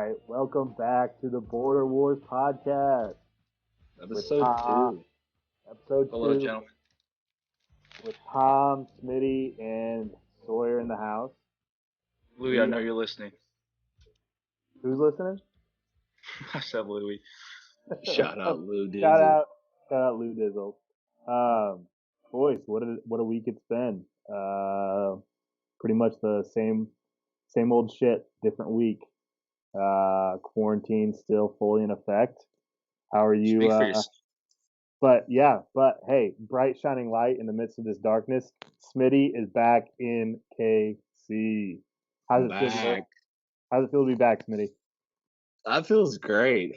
right, welcome back to the Border Wars podcast with Episode Tom, 2. episode Hello, two, gentlemen. with Tom, Smitty, and Sawyer in the house. Louis, I know you're listening. Who's listening? I said Louis. Shout out Lou Dizzle. Shout out Lou Dizzle. Boys, what a week it's been. Pretty much the same old shit, different week. Quarantine still fully in effect. How are you? Speak for yourself. But hey, bright shining light in the midst of this darkness. Smitty is back in KC. How's it feel? How's it feel to be back, Smitty? That feels great.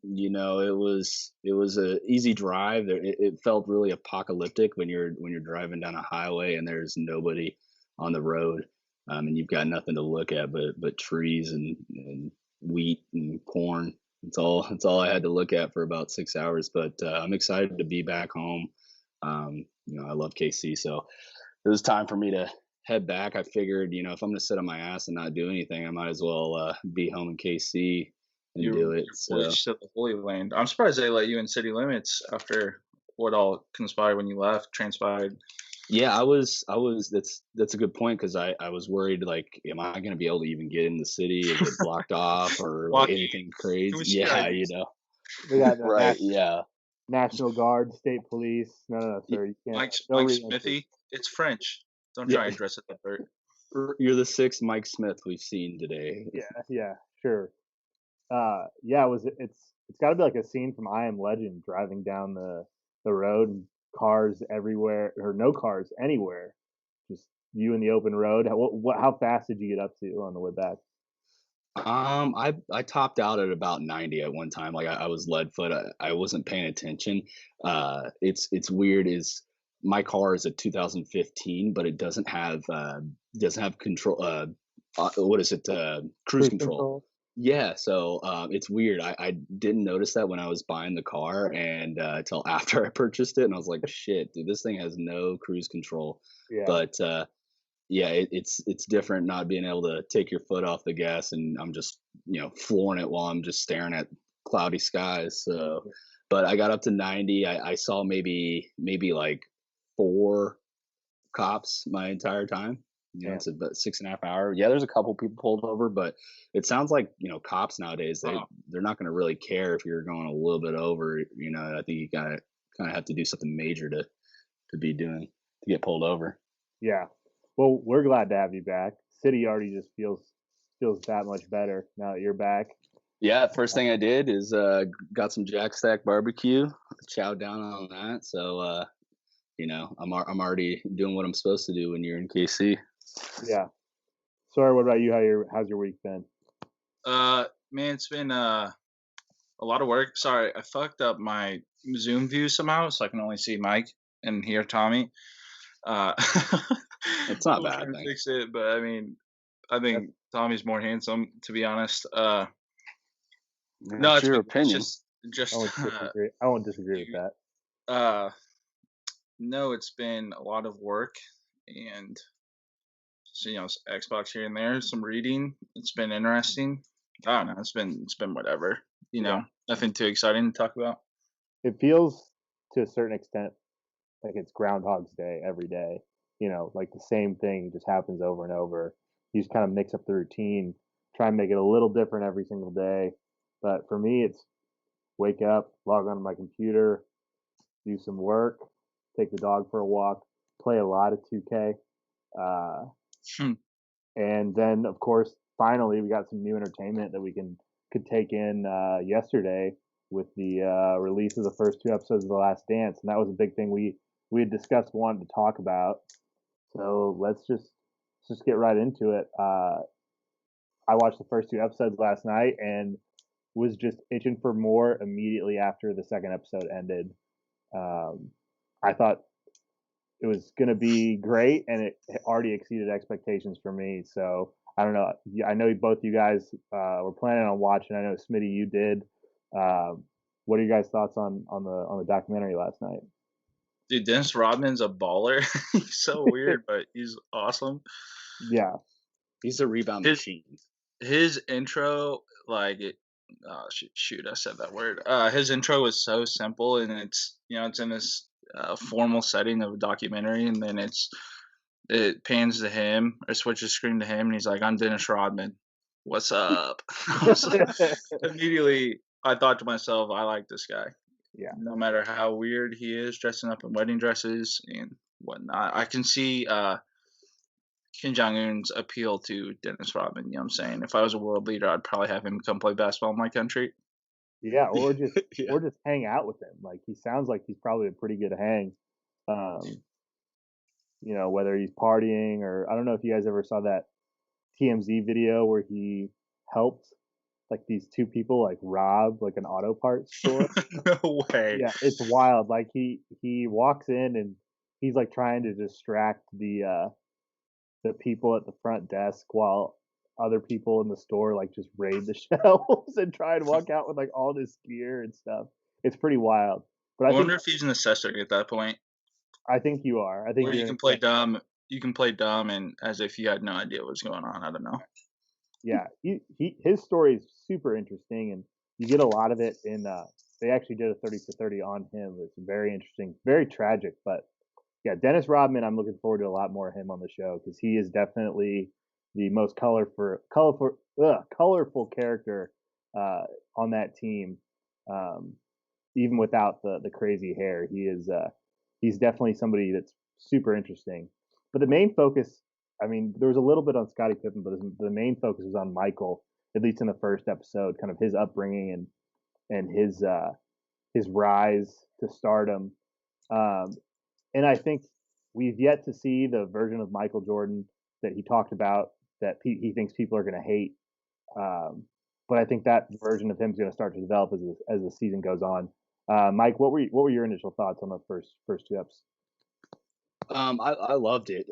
It was a easy drive. It felt really apocalyptic when you're driving down a highway and there's nobody on the road, and you've got nothing to look at but trees and wheat and corn. It's all I had to look at for about 6 hours. But I'm excited to be back home. I love KC, so it was time for me to head back. I figured, if I'm gonna sit on my ass and not do anything, I might as well be home in KC and do it. So To the Holy Land. I'm surprised they let you in city limits after what all conspired when you left, transpired. yeah, I was. That's a good point, because I was worried, like, am I gonna be able to even get in the city? Is it blocked off or like anything crazy? Yeah, We got the right. Yeah. National Guard, state police. No, sir, you can't. Mike Smithy. It's French. Don't try and dress it up, Bert. You're the sixth Mike Smith we've seen today. Yeah, sure. It's got to be like a scene from I Am Legend, driving down the road and cars everywhere, or no cars anywhere, just you in the open road. How fast did you get up to on the way back? I topped out at about 90 at one time. Like, I was lead foot. I wasn't paying attention. It's weird. Is my car is a 2015, but it doesn't have control. What is it? Cruise control. Yeah, so it's weird. I didn't notice that when I was buying the car, and until after I purchased it, and I was like, shit, dude, this thing has no cruise control. Yeah. But it's different not being able to take your foot off the gas, and I'm just flooring it while I'm just staring at cloudy skies. So, but I got up to 90. I saw maybe like 4 cops my entire time. It's about 6.5 hours. Yeah, there's a couple people pulled over, but it sounds like cops nowadays, they're not going to really care if you're going a little bit over. I think you gotta kind of have to do something major to get pulled over. Yeah. Well, we're glad to have you back. City already just feels that much better now that you're back. Yeah, first thing I did is got some Jack Stack barbecue, chowed down on that. So I'm already doing what I'm supposed to do when you're in KC. Yeah. Sorry, what about you? How's your week been? Man, it's been a lot of work. Sorry, I fucked up my Zoom view somehow, so I can only see Mike and hear Tommy. It's not bad. To fix it, but I think Tommy's more handsome, to be honest. No, it's your opinion. Just I won't disagree with that. No, it's been a lot of work and Xbox here and there, some reading. It's been interesting. I don't know. It's been whatever. Nothing too exciting to talk about. It feels to a certain extent like it's Groundhog's Day every day. Like the same thing just happens over and over. You just kind of mix up the routine, try and make it a little different every single day. But for me, it's wake up, log onto my computer, do some work, take the dog for a walk, play a lot of 2K. And then, of course, finally, we got some new entertainment that we could take in yesterday with the release of the first 2 episodes of The Last Dance. And that was a big thing we had discussed, wanted to talk about. So let's just get right into it. I watched the first 2 episodes last night and was just itching for more immediately after the second episode ended. I thought it was going to be great, and it already exceeded expectations for me. So I don't know. I know both you guys were planning on watching. I know Smitty, you did. What are you guys' thoughts on the documentary last night? Dude, Dennis Rodman's a baller. He's so weird, but he's awesome. Yeah, he's a rebound machine. His intro, like it. Oh, shoot, I said that word. His intro was so simple, and it's in this formal setting of a documentary, and then it pans to him or switches screen to him, and he's like, "I'm Dennis Rodman. What's up?" I was like, immediately, I thought to myself, "I like this guy. Yeah. No matter how weird he is, dressing up in wedding dresses and whatnot, I can see Kim Jong Un's appeal to Dennis Rodman. You know what I'm saying? If I was a world leader, I'd probably have him come play basketball in my country. Yeah, or just Yeah. or just hang out with him. Like he sounds like he's probably a pretty good hang. Um, whether he's partying or I don't know if you guys ever saw that TMZ video where he helped like these two people like rob like an auto parts store. No way. Yeah, it's wild. Like he walks in and he's like trying to distract the people at the front desk while other people in the store like just raid the shelves and try and walk out with like all this gear and stuff. It's pretty wild. But I I think wonder if he's an accessory at that point, I think you are. I think where you you're can play dumb. You can play dumb and as if you had no idea what's going on. I don't know. yeah. His story is super interesting and you get a lot of it in they actually did a 30 for 30 on him. It's very interesting, very tragic, but yeah, Dennis Rodman, I'm looking forward to a lot more of him on the show because he is definitely the most colorful character on that team. Um, even without the crazy hair, he's definitely somebody that's super interesting. But the main focus, I mean, there was a little bit on Scottie Pippen, but the main focus was on Michael, at least in the first episode, kind of his upbringing and his rise to stardom. Um, and I think we've yet to see the version of Michael Jordan that he talked about that he thinks people are going to hate. Um, but I think that version of him is going to start to develop as the season goes on. Mike, what were your initial thoughts on the first two episodes? I loved it.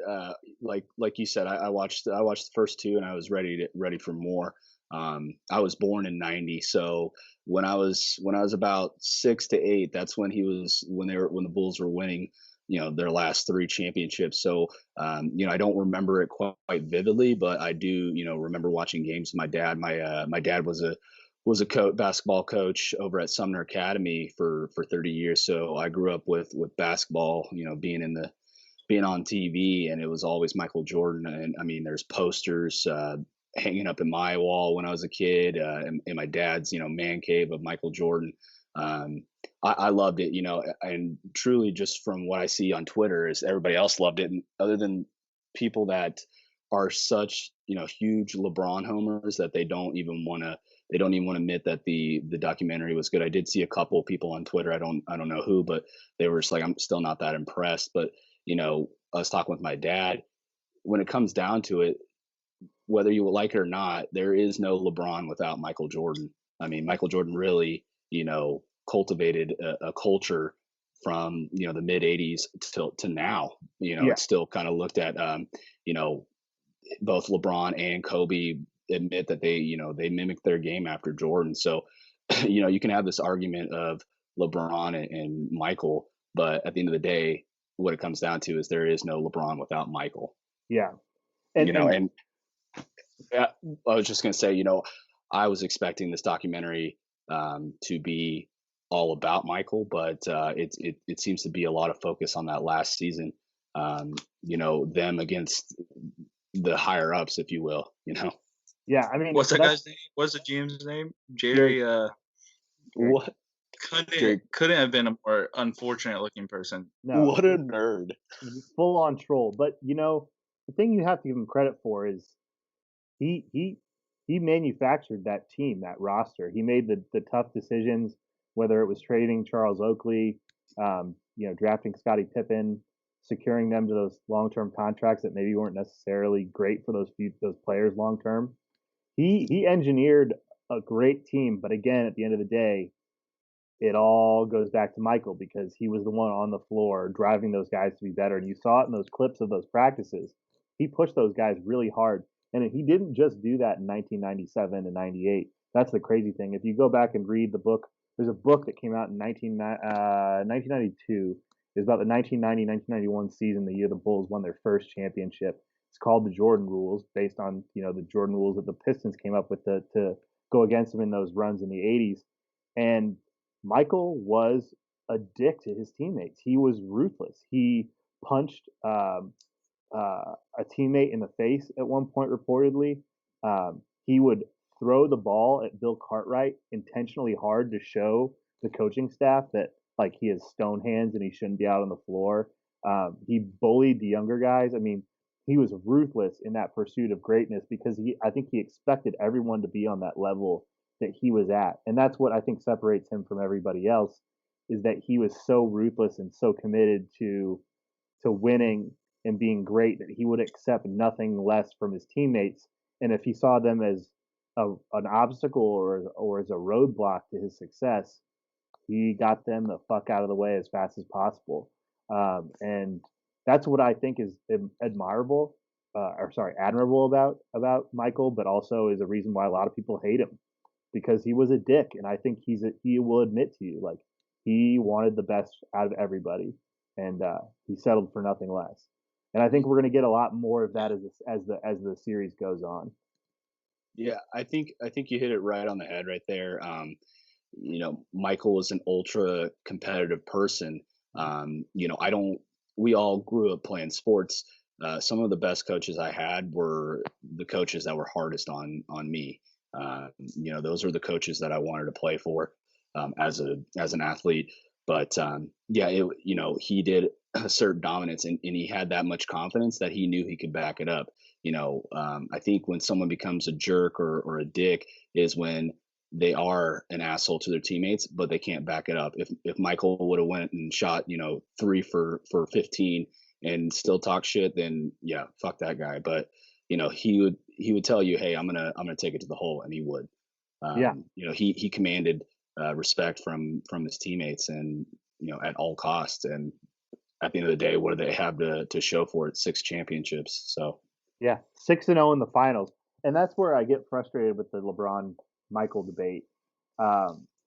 Like you said, I watched the first two and I was ready for more. I was born in '90, so when I was about 6 to 8, that's when when the Bulls were winning, their last three championships. So I don't remember it quite vividly, but I do, remember watching games with my dad. My dad was a basketball coach over at Sumner Academy for 30 years. So I grew up with basketball, being on TV, and it was always Michael Jordan. And I mean, there's posters hanging up in my wall when I was a kid, in my dad's, man cave of Michael Jordan. Um, I loved it, and truly, just from what I see on Twitter, is everybody else loved it. And other than people that are such, huge LeBron homers that they don't even want to admit that the documentary was good. I did see a couple people on Twitter. I don't know who, but they were just like, I'm still not that impressed. But I was talking with my dad. When it comes down to it, whether you like it or not, there is no LeBron without Michael Jordan. I mean, Michael Jordan really, cultivated a culture from the mid '80s to now. Yeah, It's still kind of looked at. You know, both LeBron and Kobe admit that they mimicked their game after Jordan. So, you can have this argument of LeBron and Michael, but at the end of the day, what it comes down to is there is no LeBron without Michael. yeah, and And I was just gonna say, I was expecting this documentary to be all about Michael, but it seems to be a lot of focus on that last season. Them against the higher ups, if you will. yeah. I mean, What's that that's guy's name? What's the GM's name? Jerry. Jerry. What Couldn't Jake? couldn't have been a more unfortunate looking person. No, What a nerd! full on troll. But the thing you have to give him credit for is he he he manufactured that team, that roster. He made the tough decisions, whether it was trading Charles Oakley, drafting Scottie Pippen, securing them to those long term contracts that maybe weren't necessarily great for those players long term. He engineered a great team, but again, at the end of the day, it all goes back to Michael because he was the one on the floor driving those guys to be better. And you saw it in those clips of those practices. He pushed those guys really hard. And he didn't just do that in 1997 and 98. That's the crazy thing. If you go back and read the book, there's a book that came out in 1992. It's about the 1990-1991 season, the year the Bulls won their first championship. It's called the Jordan Rules, based on the Jordan Rules that the Pistons came up with to go against him in those runs in the 80s. And Michael was a dick to his teammates. He was ruthless. He punched a teammate in the face at one point, reportedly. He would throw the ball at Bill Cartwright intentionally hard to show the coaching staff that like he has stone hands and he shouldn't be out on the floor. He bullied the younger guys. I mean, he was ruthless in that pursuit of greatness because I think he expected everyone to be on that level that he was at, and that's what I think separates him from everybody else. Is that he was so ruthless and so committed to winning and being great that he would accept nothing less from his teammates. And if he saw them as an obstacle or as a roadblock to his success, he got them the fuck out of the way as fast as possible. And that's what I think is admirable, admirable about Michael, but also is a reason why a lot of people hate him because he was a dick, and I think he will admit to you like he wanted the best out of everybody, and he settled for nothing less. And I think we're going to get a lot more of that as the series goes on. Yeah, I think you hit it right on the head right there. Michael was an ultra competitive person. I don't. We all grew up playing sports. Some of the best coaches I had were the coaches that were hardest on me. Those are the coaches that I wanted to play for as an athlete. But he did assert dominance, and he had that much confidence that he knew he could back it up. I think when someone becomes a jerk or a dick is when they are an asshole to their teammates, but they can't back it up. If Michael would have went and shot 3 for 15 and still talk shit, then yeah, fuck that guy. But he would tell you, hey, I'm gonna take it to the hole, and he would. Yeah, He commanded respect from his teammates, and at all costs. And at the end of the day, what do they have to show for it? 6 championships. So yeah, 6-0 in the finals, and that's where I get frustrated with the LeBron Michael debate.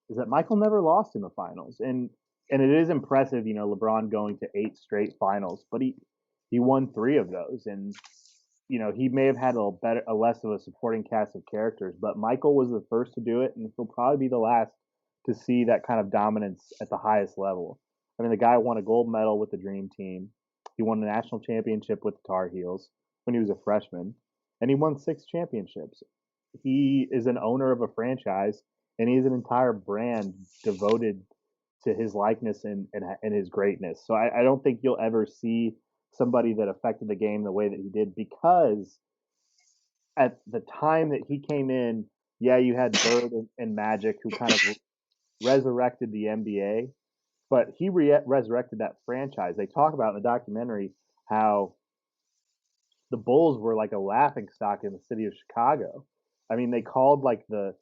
Is that Michael never lost in the finals, and it is impressive, LeBron going to 8 straight finals, but he won 3 of those, and he may have had a less of a supporting cast of characters, but Michael was the first to do it, and he'll probably be the last to see that kind of dominance at the highest level. I mean, the guy won a gold medal with the Dream Team. He won the national championship with the Tar Heels when he was a freshman, and he won 6 championships. He is an owner of a franchise, and he has an entire brand devoted to his likeness and his greatness. So I don't think you'll ever see somebody that affected the game the way that he did because at the time that he came in, yeah, you had Bird and Magic who kind of resurrected the NBA, but he resurrected that franchise. They talk about in the documentary how the Bulls were like a laughing stock in the city of Chicago. I mean, they called like the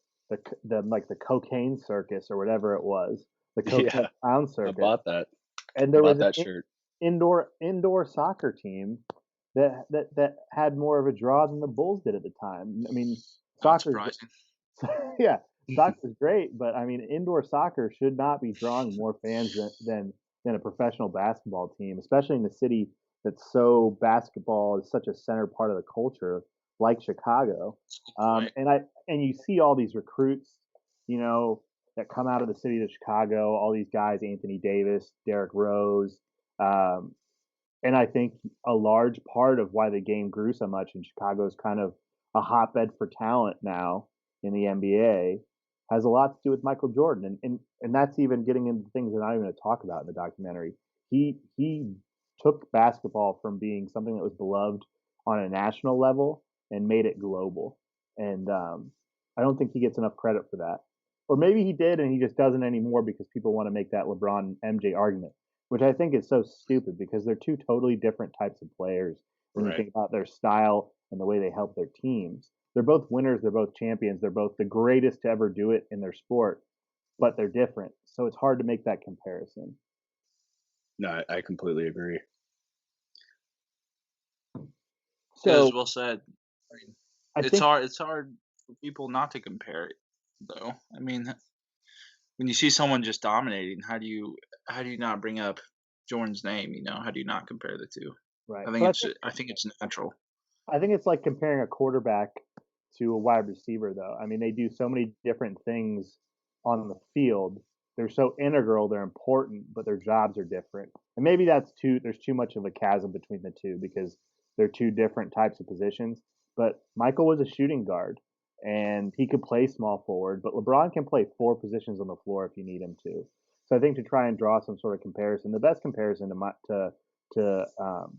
cocaine circus or whatever it was, the cocaine yeah, clown I circus, bought that. and I there was bought an that shirt. indoor soccer team that had more of a draw than the Bulls did at the time. I mean, Not soccer, surprising. yeah, soccer's great, but I mean, indoor soccer should not be drawing more fans than a professional basketball team, especially in a city that's so basketball is such a center part of the culture, like Chicago. Right. And you see all these recruits, that come out of the city of Chicago, all these guys, Anthony Davis, Derrick Rose, um, and I think a large part of why the game grew so much in Chicago is kind of a hotbed for talent now in the NBA has a lot to do with Michael Jordan, and that's even getting into things they're not even going to talk about in the documentary. He took basketball from being something that was beloved on a national level and made it global, and I don't think he gets enough credit for that. Or maybe he did, and he just doesn't anymore because people want to make that LeBron MJ argument, which I think is so stupid because they're 2 totally different types of players when you Right. think about their style and the way they help their teams. They're both winners, they're both champions, they're both the greatest to ever do it in their sport, but they're different. So it's hard to make that comparison. No, I completely agree. That is So well said. I mean, I it's think hard. It's hard for people not to compare it, though. I mean, when you see someone just dominating, how do you not bring up Jordan's name? How do you not compare the two? right. I think But it's I think it's natural. I think it's like comparing a quarterback to a wide receiver, though. I mean, they do so many different things on the field. They're so integral, they're important, but their jobs are different. And maybe there's too much of a chasm between the two because they're two different types of positions. But Michael was a shooting guard and he could play small forward, but LeBron can play four positions on the floor if you need him to. So I think to try and draw some sort of comparison, the best comparison to um,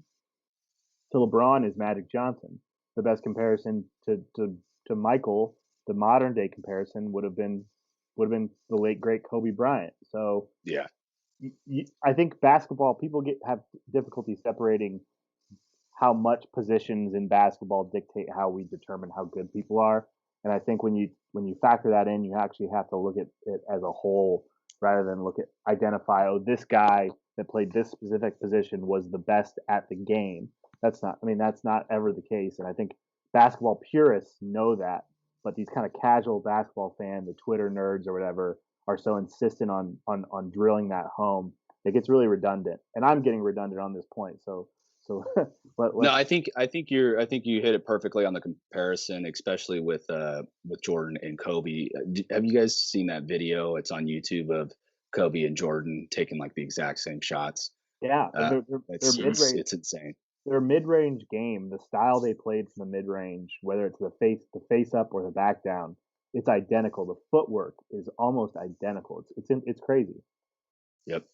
to LeBron is Magic Johnson. The best comparison to Michael, the modern day comparison would have been the late great Kobe Bryant. So Yeah. I think basketball people have difficulty separating how much positions in basketball dictate how we determine how good people are. And I think when you factor that in, you actually have to look at it as a whole rather than identify, oh, this guy that played this specific position was the best at the game. That's not ever the case. And I think basketball purists know that, but these kind of casual basketball fans, the Twitter nerds or whatever, are so insistent on drilling that home. It gets really redundant. And I'm getting redundant on this point. So No, I think you hit it perfectly on the comparison, especially with Jordan and Kobe. Have you guys seen that video? It's on YouTube of Kobe and Jordan taking like the exact same shots. Yeah, It's mid-range. it's insane. Their mid-range game, the style they played from the mid-range, whether it's the face up or the back down, it's identical. The footwork is almost identical. It's crazy. Yep.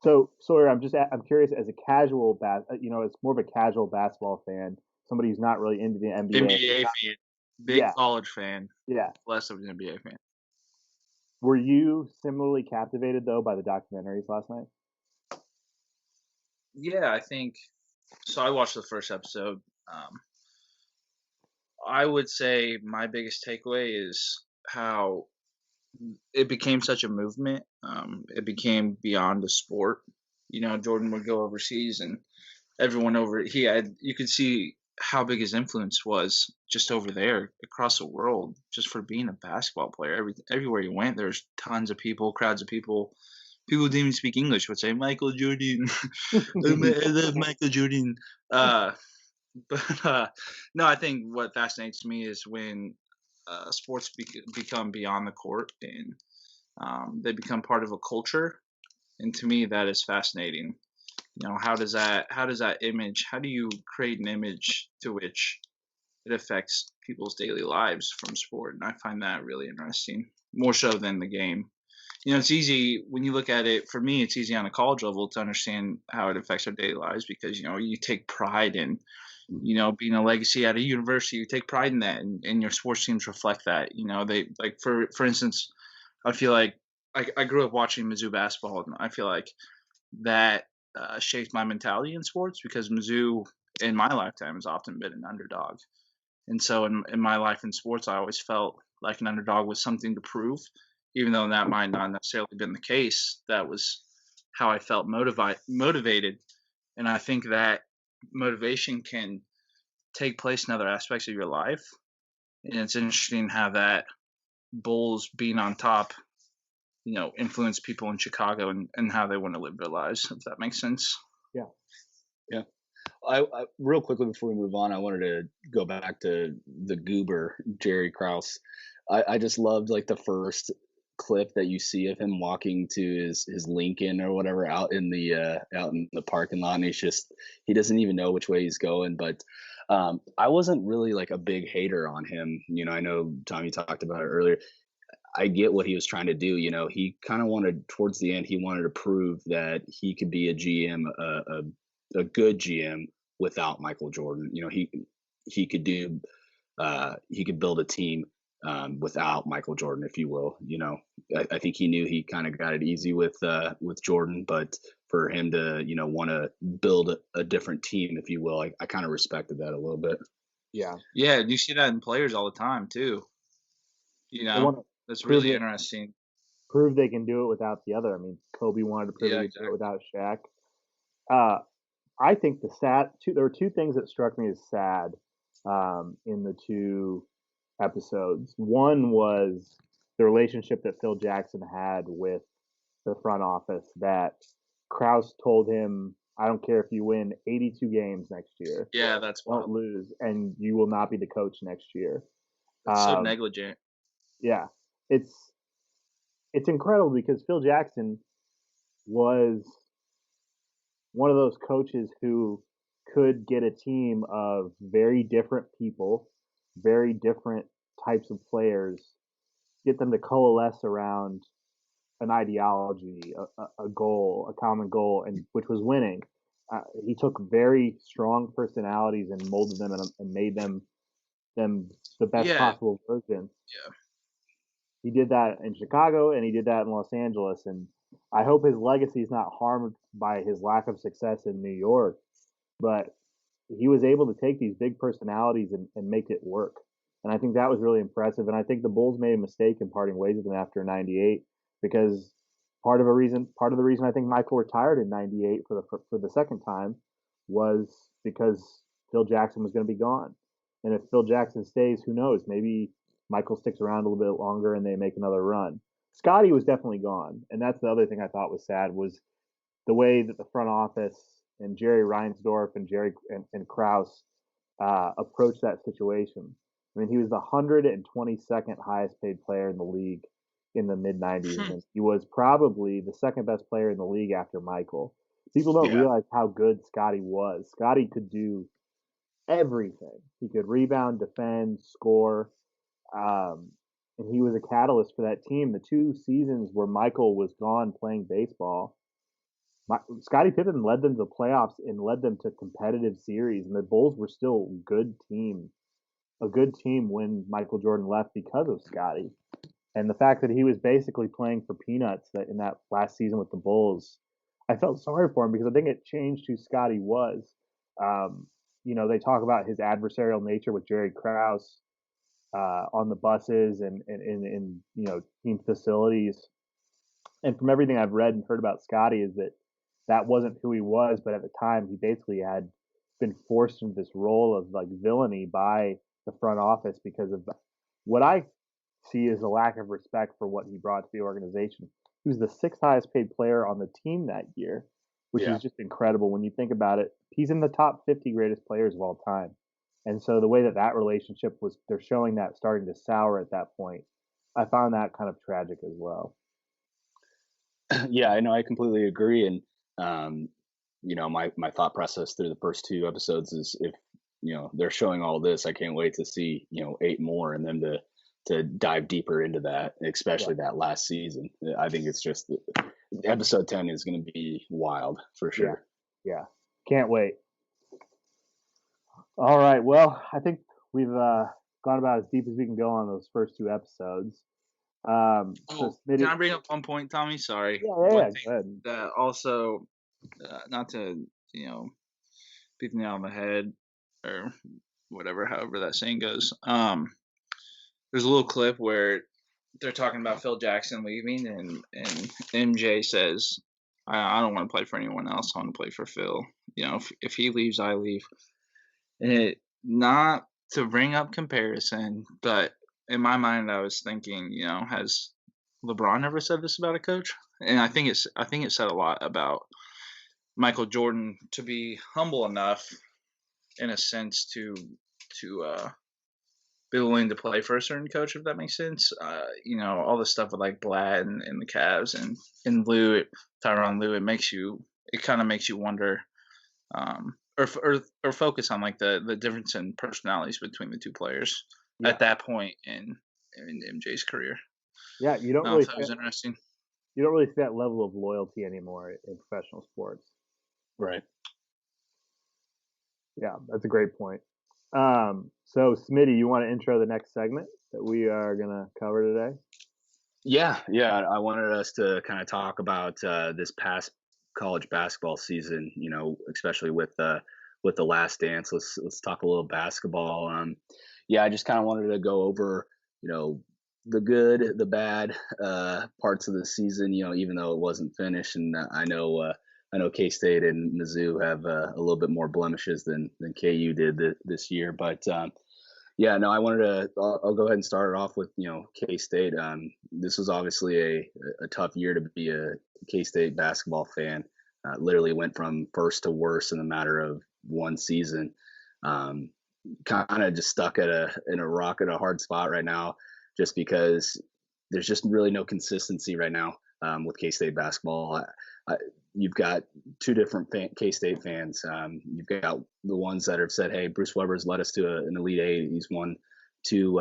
So Sawyer, I'm curious as a casual it's more of a casual basketball fan, somebody who's not really into the NBA. NBA fan, big college fan, Yeah. less of an NBA fan. Were you similarly captivated though by the documentaries last night? Yeah, I think so. I watched the first episode. I would say my biggest takeaway is how it became such a movement. It became beyond a sport. Jordan would go overseas, and everyone you could see how big his influence was just over there across the world, just for being a basketball player. Everywhere he went, there's tons of people, crowds of people. People who didn't even speak English would say Michael Jordan. I love Michael Jordan. But no, I think what fascinates me is when sports become beyond the court and they become part of a culture. And to me, that is fascinating. How does that image? How do you create an image to which it affects people's daily lives from sport? And I find that really interesting, more so than the game. It's easy when you look at it. For me, it's easy on a college level to understand how it affects our daily lives because you take pride in being a legacy at a university. You take pride in that, and your sports teams reflect that. They like for instance, I feel like I grew up watching Mizzou basketball, and I feel like that shaped my mentality in sports because Mizzou in my lifetime has often been an underdog. And so in my life in sports, I always felt like an underdog was something to prove, even though that might not necessarily been the case. That was how I felt motivated. And I think that motivation can take place in other aspects of your life. And it's interesting how that Bulls being on top, influence people in Chicago and how they want to live their lives, if that makes sense. Yeah. Yeah. I real quickly before we move on, I wanted to go back to the goober, Jerry Krause. I just loved like the first clip that you see of him walking to his Lincoln or whatever out in the parking lot, and he doesn't even know which way he's going. But I wasn't really like a big hater on him. I know Tommy talked about it earlier. I get what he was trying to do. He kind of wanted towards the end, he wanted to prove that he could be a GM, a good GM without Michael Jordan. He could do, he could build a team without Michael Jordan, if you will. I think he knew he kind of got it easy with Jordan, but for him to want to build a different team, if you will, I kind of respected that a little bit. Yeah. Yeah, you see that in players all the time too. That's really interesting. Prove they can do it without the other. I mean, Kobe wanted to prove he could do it without Shaq. I think there were two things that struck me as sad in the two episodes. One was the relationship that Phil Jackson had with the front office, that Krause told him, I don't care if you win 82 games next year, Yeah, that's don't wild. lose, and you will not be the coach next year. That's so Um, negligent. yeah, it's incredible because Phil Jackson was one of those coaches who could get a team of very different people, very different types of players, get them to coalesce around an ideology, a goal, a common goal, and which was winning. He took very strong personalities and molded them and made them the best Yeah, possible version. yeah. He did that in Chicago and he did that in Los Angeles, and I hope his legacy is not harmed by his lack of success in New York. But he was able to take these big personalities and make it work. And I think that was really impressive. And I think the Bulls made a mistake in parting ways with him after '98 because part of the reason I think Michael retired in '98 for the second time was because Phil Jackson was going to be gone. And if Phil Jackson stays, who knows? Maybe Michael sticks around a little bit longer and they make another run. Scotty was definitely gone, and that's the other thing I thought was sad was the way that the front office and Jerry Reinsdorf and and Kraus approached that situation. I mean, he was the 122nd highest paid player in the league in the mid 90s, and he was probably the second best player in the league after Michael. People don't Yeah. realize how good Scotty was. Scotty could do everything. He could rebound, defend, score, um, and he was a catalyst for that team. The 2 seasons where Michael was gone playing baseball, Scottie Pippen led them to the playoffs and led them to competitive series, and the Bulls were still a good team when Michael Jordan left because of Scottie. And the fact that he was basically playing for peanuts that in that last season with the Bulls, I felt sorry for him because I think it changed who Scottie was. Um, they talk about his adversarial nature with Jerry Krause on the buses and in team facilities. And from everything I've read and heard about Scottie is that that wasn't who he was, but at the time he basically had been forced into this role of like villainy by the front office because of what I see as a lack of respect for what he brought to the organization. He was the sixth highest paid player on the team that year, which Yeah. is just incredible when you think about it. He's in the top 50 greatest players of all time. And so the way that relationship was, they're showing that starting to sour at that point. I found that kind of tragic as well. Yeah, I know. I completely agree. And, um, my thought process through the first 2 episodes is if, they're showing all this, I can't wait to see, 8 more and then to dive deeper into that, Yeah, especially that last season. I think it's just episode 10 is going to be wild for yeah, sure. yeah. Can't wait. All right. Well, I think we've gone about as deep as we can go on those first 2 episodes. So Oh, can Smitty, I bring up one point, Tommy? Sorry. yeah, One go thing ahead. that also, not to, you know, beat the nail on the head or whatever, however that saying goes. There's a little clip where they're talking about Phil Jackson leaving, and MJ says, I don't want to play for anyone else. I want to play for Phil. If he leaves, I leave. And not to bring up comparison, but in my mind, I was thinking, has LeBron ever said this about a coach? And I think it said a lot about Michael Jordan to be humble enough, in a sense, to be willing to play for a certain coach, if that makes sense. All the stuff with like Blatt and the Cavs and Lue, Tyronn Lue, it kind of makes you wonder, or focus on like the difference in personalities between the two players Yeah, at that point in MJ's career. yeah. I don't know if that was interesting. You don't really see that level of loyalty anymore in professional sports. Right. Yeah, that's a great point. So Smitty, you want to intro the next segment that we are gonna cover today? Yeah. I wanted us to kind of talk about this past college basketball season, especially with the Last Dance. Let's talk a little basketball. Yeah, I just kind of wanted to go over, the good, the bad parts of the season. Even though it wasn't finished, and I know K State and Mizzou have a little bit more blemishes than KU did this year, but yeah, no, I wanted to. I'll go ahead and start it off with K State. This was obviously a tough year to be a K State basketball fan. literally went from first to worst in a matter of one season. Um, kind of just stuck in a rock at a hard spot right now, just because there's just really no consistency right now with K-State basketball. You've got two different K-State fans. You've got the ones that have said, "Hey, Bruce Weber's led us to an Elite Eight. He's won two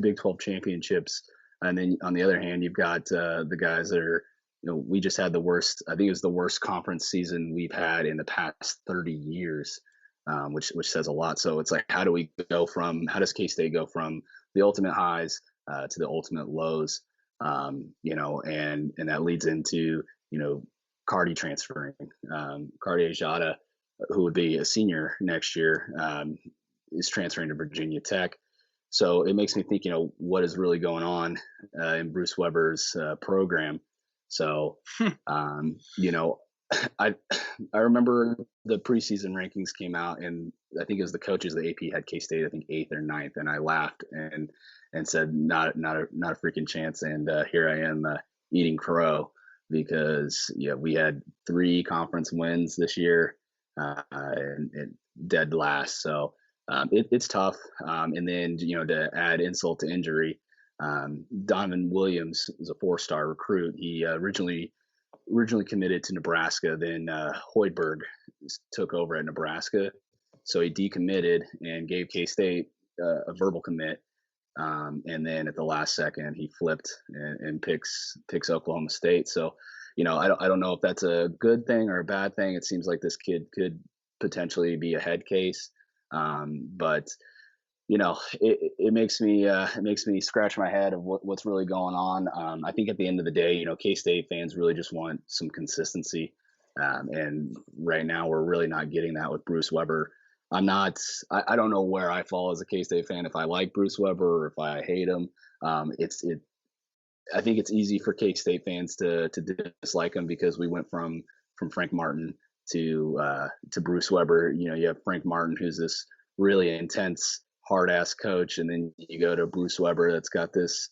Big 12 championships." And then on the other hand, you've got the guys that are, we just had the worst. I think it was the worst conference season we've had in the past 30 years, which says a lot. So it's like, how does K-State go from the ultimate highs to the ultimate lows? And that leads into, Cardi transferring. Cardi Ajada, who would be a senior next year, is transferring to Virginia Tech. So it makes me think, what is really going on in Bruce Weber's program. So, I remember the preseason rankings came out, and I think it was the coaches, the AP had K-State, I think 8th or 9th, and I laughed and said, not a freaking chance. And here I am eating crow, because we had 3 conference wins this year and dead last. So it's tough. And then to add insult to injury, Donovan Williams is a 4-star recruit. He originally committed to Nebraska. Then Hoiberg took over at Nebraska, so he decommitted and gave K-State a verbal commit. And then at the last second, he flipped and picks Oklahoma State. So, I don't know if that's a good thing or a bad thing. It seems like this kid could potentially be a head case, but it makes me scratch my head of what's really going on. I think at the end of the day, K-State fans really just want some consistency. And right now we're really not getting that with Bruce Weber. I don't know where I fall as a K-State fan, if I like Bruce Weber or if I hate him. I think it's easy for K-State fans to dislike him, because we went from Frank Martin to Bruce Weber. You have Frank Martin, who's this really intense, hard-ass coach, and then you go to Bruce Weber that's got this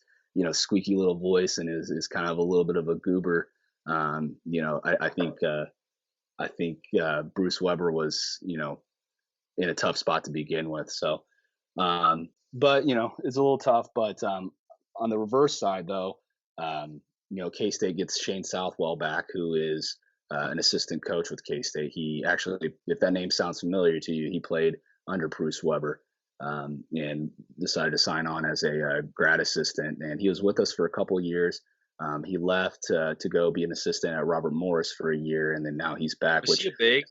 squeaky little voice and is kind of a little bit of a goober. I think Bruce Weber was in a tough spot to begin with. So but it's a little tough. But on the reverse side, though, K-State gets Shane Southwell back, who is an assistant coach with K-State. He actually, if that name sounds familiar to you, he played under Bruce Weber, and decided to sign on as a grad assistant. And he was with us for a couple of years. He left to go be an assistant at Robert Morris for a year, and then now he's back. Was he big?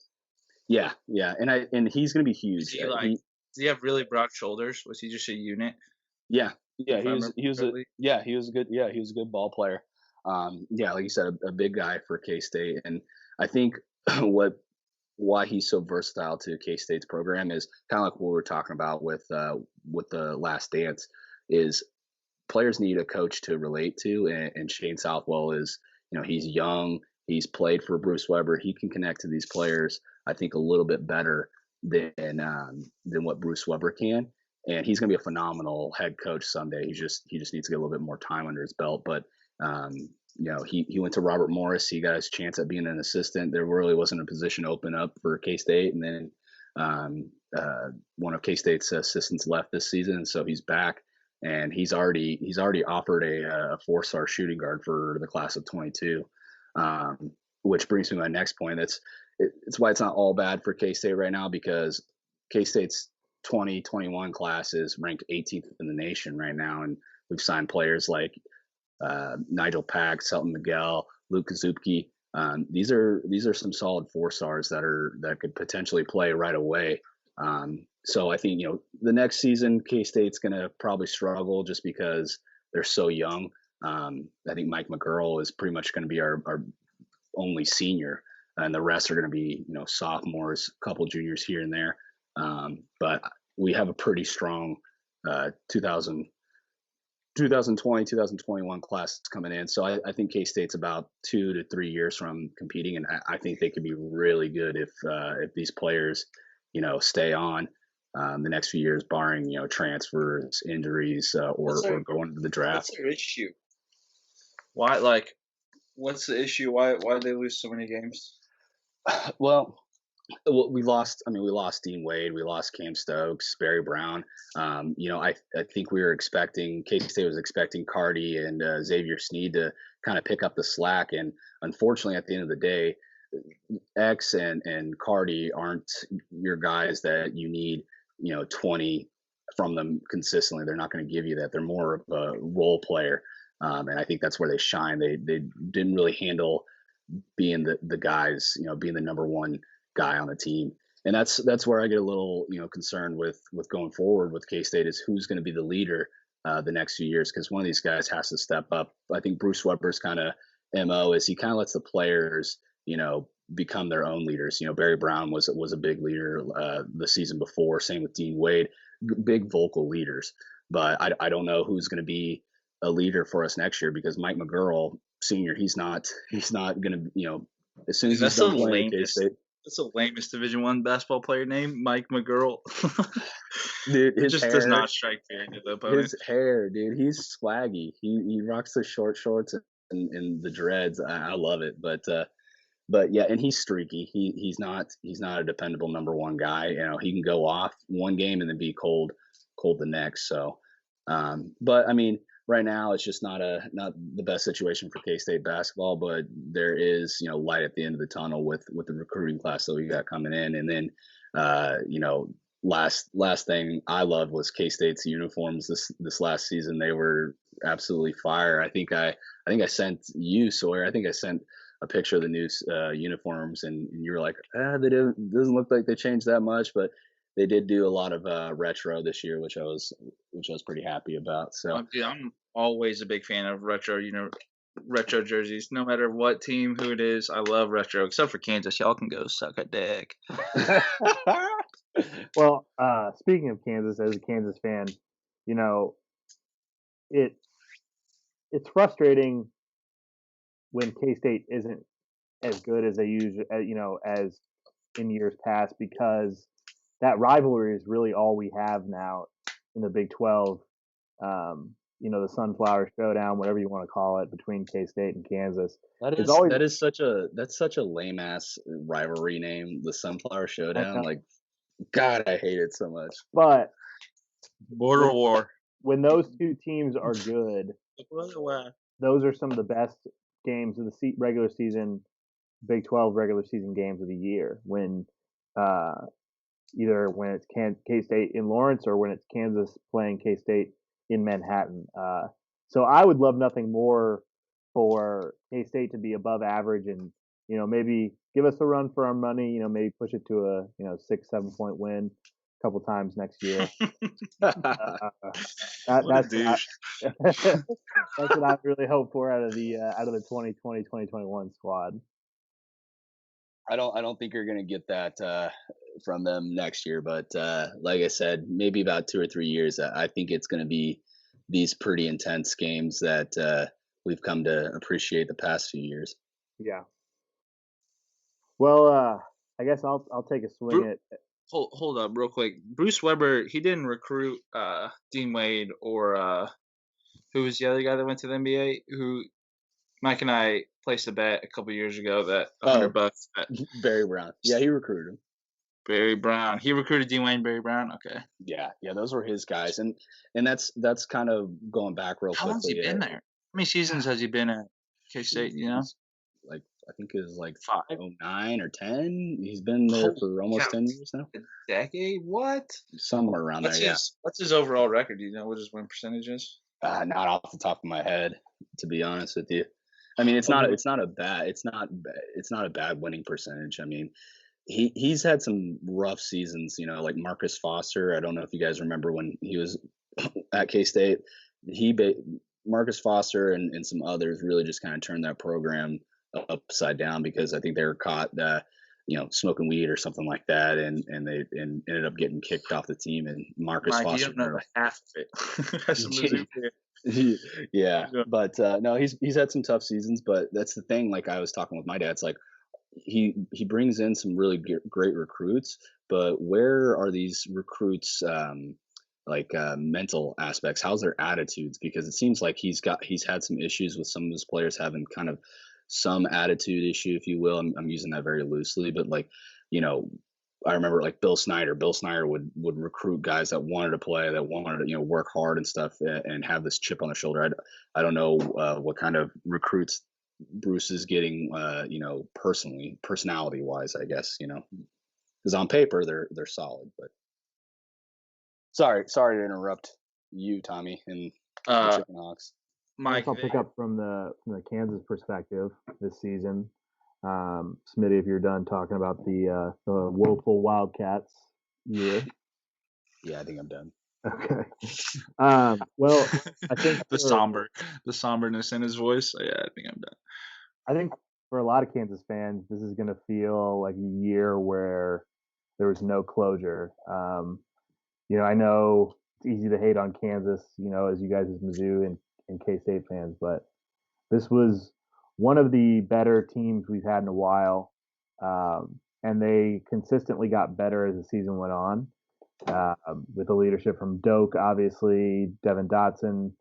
Yeah, and he's going to be huge. Does he have really broad shoulders? Was he just a unit? Yeah, he was a good ball player. Like you said, a big guy for K-State. And I think why he's so versatile to K-State's program is kind of like what we were talking about with the Last Dance, is players need a coach to relate to, and Shane Southwell is, he's young, he's played for Bruce Weber, he can connect to these players, I think, a little bit better than what Bruce Weber can. And he's going to be a phenomenal head coach someday. He just needs to get a little bit more time under his belt. But he went to Robert Morris. He got his chance at being an assistant. There really wasn't a position open up for K-State, and then one of K-State's assistants left this season, so he's back, and he's already offered a 4-star shooting guard for the class of 22. Which brings me to my next point. It's why it's not all bad for K-State right now, because K-State's 2021 class is ranked 18th in the nation right now, and we've signed players like Nigel Pack, Selton Miguel, Luke Kazupke. These are some solid 4-stars that could potentially play right away. So I think the next season K-State's going to probably struggle just because they're so young. I think Mike McGurl is pretty much going to be our only senior, and the rest are going to be sophomores, a couple juniors here and there. But we have a pretty strong 2020, 2021 class coming in. So I think K-State's about 2 to 3 years from competing, and I think they could be really good if these players, stay on the next few years, barring transfers, injuries, or going to the draft. What's their issue? Why, What's the issue? Why did they lose so many games? Well, we lost. I mean, we lost Dean Wade. We lost Cam Stokes, Barry Brown. I think we were expecting K-State was expecting Cardi and Xavier Sneed to kind of pick up the slack, and unfortunately, at the end of the day, X and Cardi aren't your guys that you need, 20 from them consistently. They're not going to give you that. They're more of a role player. And I think that's where they shine. They didn't really handle being the guys, being the number one guy on the team. And that's where I get a little, concerned with going forward with K-State is who's going to be the leader the next few years, because one of these guys has to step up. I think Bruce Weber's kind of MO is he kind of lets the players, become their own leaders. Barry Brown was a big leader the season before. Same with Dean Wade, big vocal leaders. But I don't know who's going to be a leader for us next year, because Mike McGurl Senior, he's not going to, as soon as he's done playing at K-State. That's the lamest Division I basketball player name, Mike McGurl. Dude, it just does not strike fear into the opponent. His hair, dude, he's swaggy. He rocks the short shorts and the dreads. I love it. But yeah, and he's streaky. He's not a dependable number one guy. He can go off one game and then be cold the next. So, but I mean, right now it's just not the best situation for K-State basketball, but there is, light at the end of the tunnel with the recruiting class that we got coming in. And then, last thing I loved was K-State's uniforms this last season. They were absolutely fire. I think I sent you, Sawyer. I think I sent a picture of the new uniforms, and you were like, doesn't look like they changed that much, but they did do a lot of retro this year, which I was pretty happy about. So I'm always a big fan of retro, retro jerseys, no matter what team, who it is. I love retro, except for Kansas. Y'all can go suck a dick. Well, speaking of Kansas, as a Kansas fan, it's frustrating when K-State isn't as good as they usually, as in years past, because that rivalry is really all we have now in the Big 12. The Sunflower Showdown, whatever you want to call it, between K-State and Kansas. That's such a lame ass rivalry name, the Sunflower Showdown. Like, God, I hate it so much. But border war. When those two teams are good, those are some of the best games of the regular season, Big 12 regular season games of the year. When either when it's K-State in Lawrence or when it's Kansas playing K-State in Manhattan. So I would love nothing more for K-State to be above average and, maybe give us a run for our money, maybe push it to a, 6-7 point win a couple times next year. That's what I really hope for out of the 2020-2021 squad. I don't think you're going to get that from them next year, but like I said, maybe about 2 or 3 years. I think it's going to be these pretty intense games that we've come to appreciate the past few years. Yeah. Well, I guess I'll take a swing at. Hold up, real quick. Bruce Weber, he didn't recruit Dean Wade or who was the other guy that went to the NBA? Who Mike and I placed a bet a couple years ago that $100. Barry Brown. Yeah, he recruited him. Barry Brown. He recruited Dean Wade and Barry Brown. Okay. Yeah, those were his guys, and that's kind of going back real quickly. How long's he been there? How many seasons has he been at K-State? Like I think it was like 9 or 10. He's been there for almost 10 years now. A decade? What? Somewhere around there. Yeah. What's his overall record? Do you know what his win percentage is? Not off the top of my head, to be honest with you. I mean, it's not a bad winning percentage. I mean, he's had some rough seasons, like Marcus Foster. I don't know if you guys remember when he was at K-State. Marcus Foster and some others really just kind of turned that program upside down, because I think they were caught smoking weed or something like that, and they ended up getting kicked off the team. And Marcus Foster, you don't know half of it. Yeah, but no, he's had some tough seasons, but that's the thing. Like, I was talking with my dad, it's like he brings in some really great recruits, but where are these recruits mental aspects? How's their attitudes? Because it seems like he's had some issues with some of his players having kind of some attitude issue, if you will. I'm using that very loosely, but like, you know, I remember like Bill Snyder. Bill Snyder would recruit guys that wanted to play, that wanted to work hard and stuff, and have this chip on their shoulder. I don't know what kind of recruits Bruce is getting, personality wise, I guess, because on paper they're solid. But sorry to interrupt you, Tommy, and the Uh, Chicken Hawks. I Mike, guess I'll pick up from the Kansas perspective this season. Smitty, if you're done talking about the woeful Wildcats year. Yeah, I think I'm done. Okay. Well, I think the somberness in his voice. Yeah, I think I'm done. I think for a lot of Kansas fans, this is going to feel like a year where there was no closure. I know it's easy to hate on Kansas, as you guys as Mizzou and K-State fans, but this was one of the better teams we've had in a while, and they consistently got better as the season went on, with the leadership from Doak, obviously, Devin Dotson,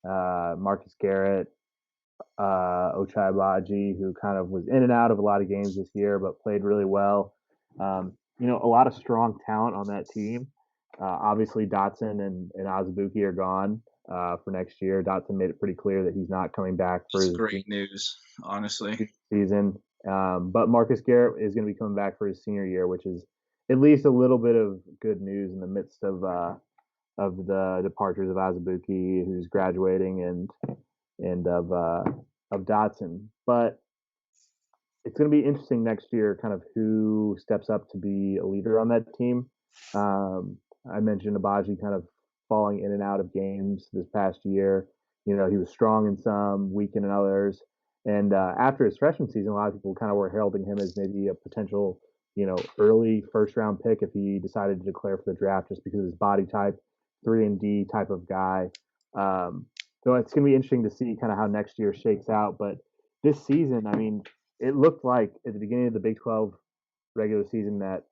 Marcus Garrett, Ochai Agbaji, who kind of was in and out of a lot of games this year, but played really well. A lot of strong talent on that team. Obviously, Dotson and Azubuike are gone for next year. Dotson made it pretty clear that he's not coming back for his great news, honestly. season. But Marcus Garrett is going to be coming back for his senior year, which is at least a little bit of good news in the midst of the departures of Azubuike, who's graduating, and of Dotson. But it's going to be interesting next year, kind of who steps up to be a leader on that team. I mentioned Agbaji kind of falling in and out of games this past year. He was strong in some, weak in others. And after his freshman season, a lot of people kind of were heralding him as maybe a potential, early first round pick if he decided to declare for the draft just because of his body type, 3-and-D type of guy. So it's going to be interesting to see kind of how next year shakes out. But this season, I mean, it looked like at the beginning of the Big 12 regular season that,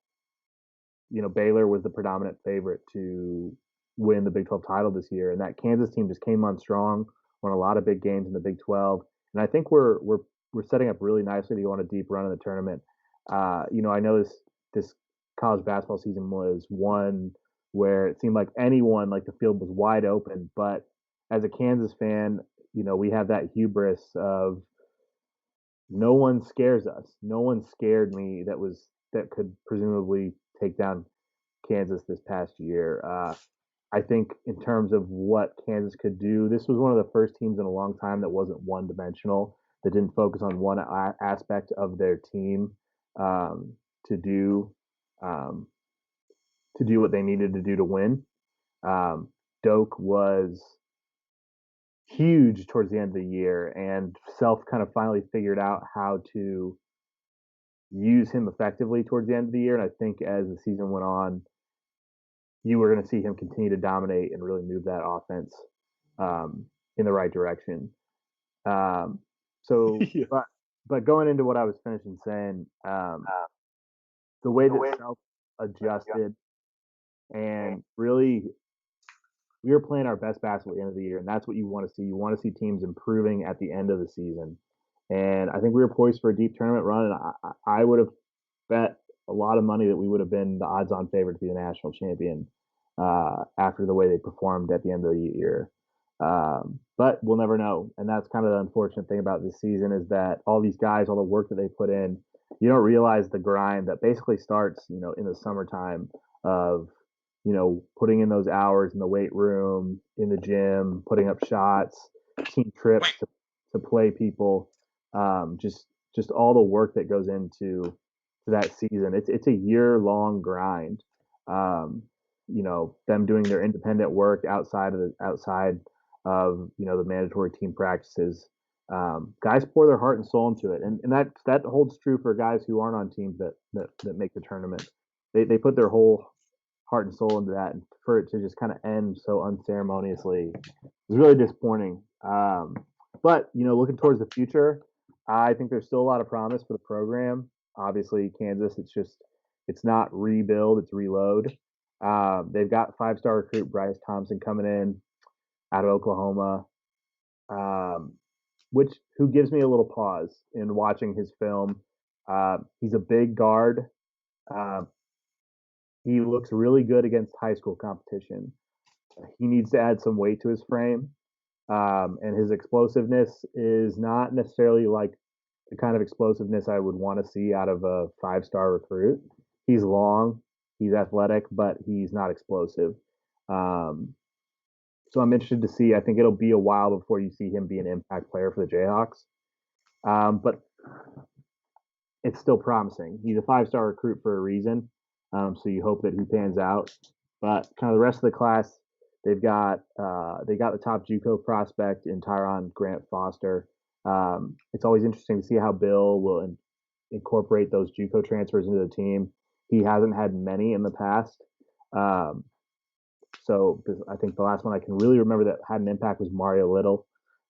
Baylor was the predominant favorite to win the Big 12 title this year. And that Kansas team just came on strong, won a lot of big games in the Big 12. And I think we're setting up really nicely to go on a deep run in the tournament. I know this college basketball season was one where it seemed like anyone, like the field was wide open. But as a Kansas fan, we have that hubris of no one scares us. No one scared me that could presumably take down Kansas this past year. I think in terms of what Kansas could do, this was one of the first teams in a long time that wasn't one dimensional, that didn't focus on one aspect of their team to do what they needed to do to win. Doak was huge towards the end of the year, and Self kind of finally figured out how to use him effectively towards the end of the year. And I think as the season went on, you were going to see him continue to dominate and really move that offense in the right direction. Yeah. But going into what I was finishing saying, the way that Self adjusted and really we were playing our best basketball at the end of the year, and that's what you want to see. You want to see teams improving at the end of the season. And I think we were poised for a deep tournament run, and I would have bet a lot of money that we would have been the odds-on favorite to be the national champion after the way they performed at the end of the year. But we'll never know, and that's kind of the unfortunate thing about this season is that all these guys, all the work that they put in, you don't realize the grind that basically starts, in the summertime of putting in those hours in the weight room, in the gym, putting up shots, team trips to play people, just all the work that goes into that season. It's a year-long grind. Them doing their independent work outside of the mandatory team practices. Guys pour their heart and soul into it, and that holds true for guys who aren't on teams that make the tournament. They put their whole heart and soul into that, and for it to just kind of end so unceremoniously is really disappointing. But looking towards the future, I think there's still a lot of promise for the program. Obviously, Kansas, it's not rebuild, it's reload. They've got 5-star recruit Bryce Thompson coming in out of Oklahoma. who gives me a little pause in watching his film. He's a big guard. Uh, he looks really good against high school competition. He needs to add some weight to his frame, and his explosiveness is not necessarily like the kind of explosiveness I would want to see out of a 5-star recruit. He's long, he's athletic, but he's not explosive. Um, so I'm interested to see. I think it'll be a while before you see him be an impact player for the Jayhawks. But it's still promising. He's a 5-star recruit for a reason. So you hope that he pans out. But kind of the rest of the class, they got the top JUCO prospect in Tyron Grant Foster. It's always interesting to see how Bill will incorporate those JUCO transfers into the team. He hasn't had many in the past. So I think the last one I can really remember that had an impact was Mario Little.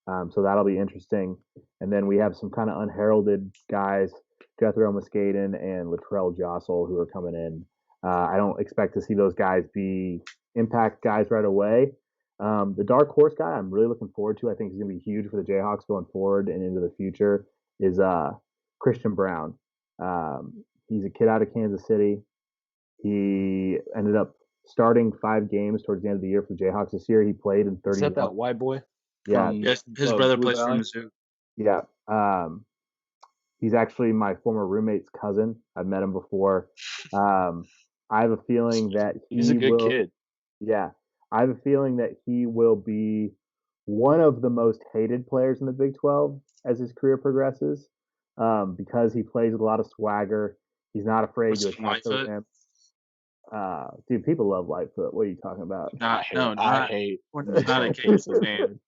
So that'll be interesting. And then we have some kind of unheralded guys, Jethro Muscadin and Latrell Jostle, who are coming in. I don't expect to see those guys be impact guys right away. The dark horse guy I'm really looking forward to, I think is going to be huge for the Jayhawks going forward and into the future, is Christian Brown. He's a kid out of Kansas City. He ended up starting 5 games towards the end of the year for the Jayhawks this year. He played in 30. Is that white boy? Yeah. Yes, his brother plays for Mizzou. Yeah. He's actually my former roommate's cousin. I've met him before. I have a feeling that he's a good kid. Yeah. I have a feeling that he will be one of the most hated players in the Big 12 as his career progresses, because he plays with a lot of swagger. He's not afraid to attack the rim. Dude, people love Lightfoot. What are you talking about? I hate not a case of man.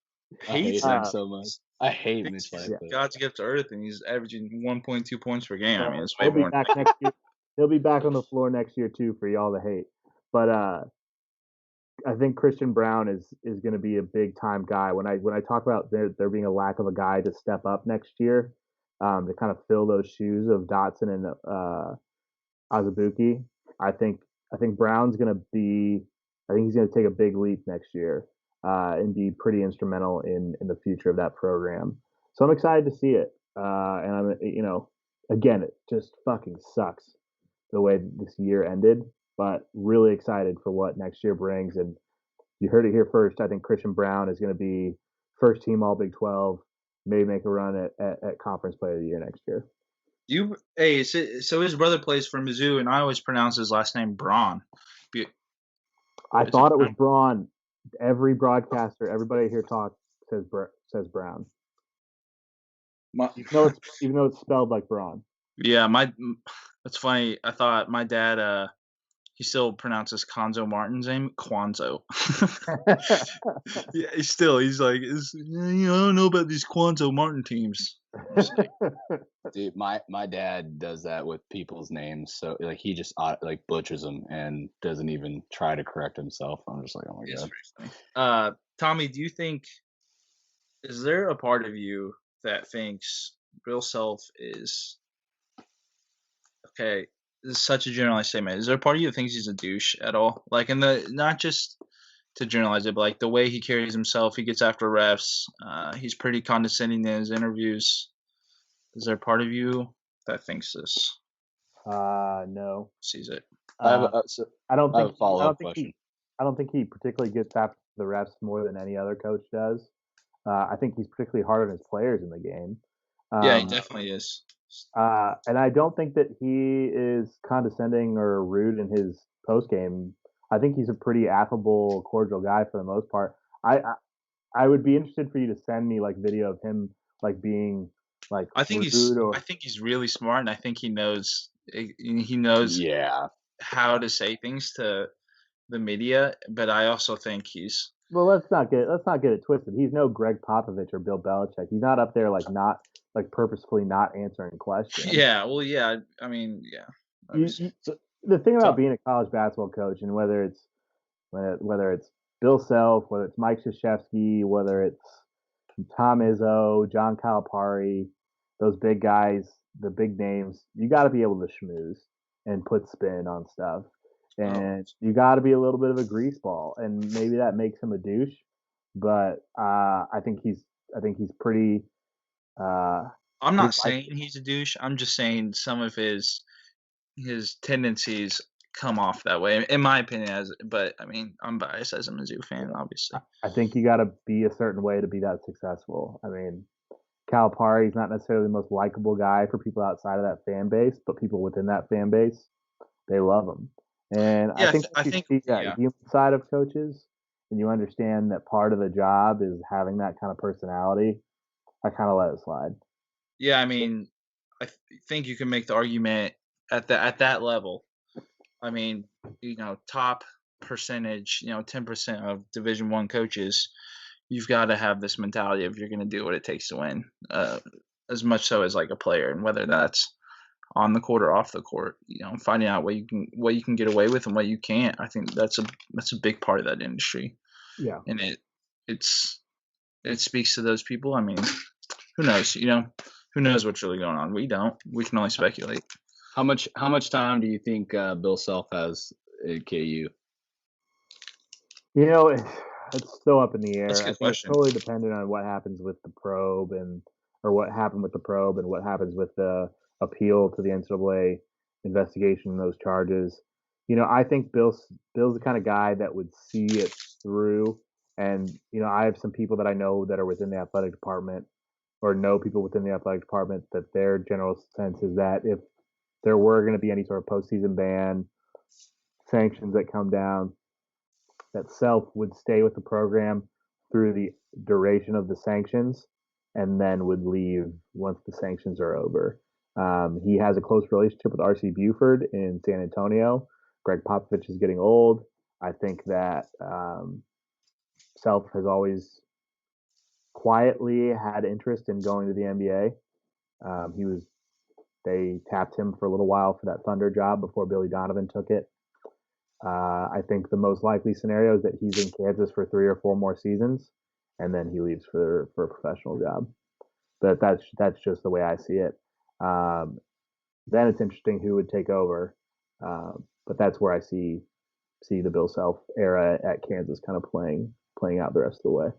I hate him so much. I hate Mitch Lightfoot. God's gift to earth, and he's averaging 1.2 points per game. I mean, it's way he'll more. Be back next year. He'll be back on the floor next year too for y'all to hate. But I think Christian Brown is going to be a big time guy. When I talk about there being a lack of a guy to step up next year, to kind of fill those shoes of Dotson and Azubuike, I think Brown's going to be. I think he's going to take a big leap next year and be pretty instrumental in the future of that program. So I'm excited to see it. And I'm again, it just fucking sucks the way this year ended, but really excited for what next year brings. And you heard it here first. I think Christian Brown is going to be first team All Big 12, maybe make a run at Conference Player of the Year next year. So his brother plays for Mizzou, and I always pronounce his last name Braun. I thought it was Braun. Every broadcaster, everybody here says Brown. Even though it's spelled like Braun. Yeah, it's funny. I thought my dad, he still pronounces Konzo Martin's name Kwanzo. Yeah, he's like, I don't know about these Kwanzo Martin teams. Dude, my dad does that with people's names, so like he just like butchers them and doesn't even try to correct himself. I'm just like, oh my god. Tommy, do you think is there a part of you that thinks Bill Self is okay? This is such a generalized statement. Is there a part of you that thinks he's a douche at all? Like in the not just to generalize it, but like the way he carries himself, he gets after refs. He's pretty condescending in his interviews. Is there a part of you that thinks this? No. Sees it. I don't think. I don't think he particularly gets after the refs more than any other coach does. I think he's particularly hard on his players in the game. Yeah, he definitely is. And I don't think that he is condescending or rude in his post game. I think he's a pretty affable, cordial guy for the most part. I would be interested for you to send me like video of him like being like. I think he's really smart, and I think he knows how to say things to the media. But I also think he's. Well, let's not get it twisted. He's no Greg Popovich or Bill Belichick. He's not up there like not like purposefully not answering questions. Yeah, well, yeah. I mean, yeah. The thing about being a college basketball coach, and whether it's Bill Self, whether it's Mike Krzyzewski, whether it's Tom Izzo, John Calipari, those big guys, the big names, you got to be able to schmooze and put spin on stuff. And you got to be a little bit of a greaseball, and maybe that makes him a douche. But I think he's pretty I'm not like saying he's a douche. I'm just saying some of his tendencies come off that way, in my opinion. But I mean, I'm biased as a Mizzou fan, obviously. I think you got to be a certain way to be that successful. I mean, Calipari's not necessarily the most likable guy for people outside of that fan base, but people within that fan base, they love him. And I Yeah, think I if you think see that yeah, human side of coaches and you understand that part of the job is having that kind of personality, I kind of let it slide. yeah. I mean, think you can make the argument at that level. I mean, top percentage, 10% of Division I coaches, you've got to have this mentality of you're going to do what it takes to win, as much so as like a player, and whether that's on the court or off the court, finding out what you can get away with and what you can't. I think that's a big part of that industry, Yeah. and it speaks to those people. I mean, who knows? Who knows what's really going on? We don't. We can only speculate. How much time do you think Bill Self has at KU? It's still up in the That's a air. I good think it's question. totally dependent on what happens with the probe or what happened with the probe and what happens with the appeal to the NCAA investigation and those charges. I think Bill's the kind of guy that would see it through. And I have some people that I know that are within the athletic department or know people within the athletic department that their general sense is that if there were going to be any sort of postseason ban, sanctions that come down, that Self would stay with the program through the duration of the sanctions and then would leave once the sanctions are over. He has a close relationship with R.C. Buford in San Antonio. Greg Popovich is getting old. I think that Self has always quietly had interest in going to the NBA. They tapped him for a little while for that Thunder job before Billy Donovan took it. I think the most likely scenario is that he's in Kansas for 3 or 4 more seasons, and then he leaves for a professional job. But that's just the way I see it. Then it's interesting who would take over, but that's where I see the Bill Self era at Kansas kind of playing out the rest of the way.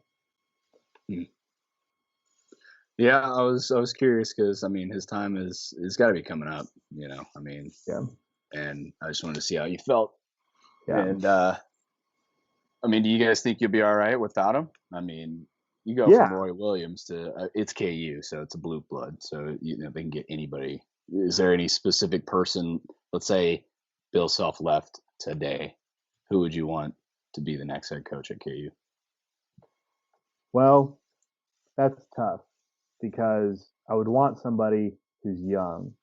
Yeah, I was curious because I mean his time is got to be coming up. I mean, Yeah. And I just wanted to see how you felt. Yeah. And I mean, do you guys think you'll be all right without him? I mean, you go Yeah. from Roy Williams to it's KU, so it's a blue blood, so they can get anybody. Is there any specific person? Let's say Bill Self left today. Who would you want to be the next head coach at KU? Well, that's tough because I would want somebody who's young,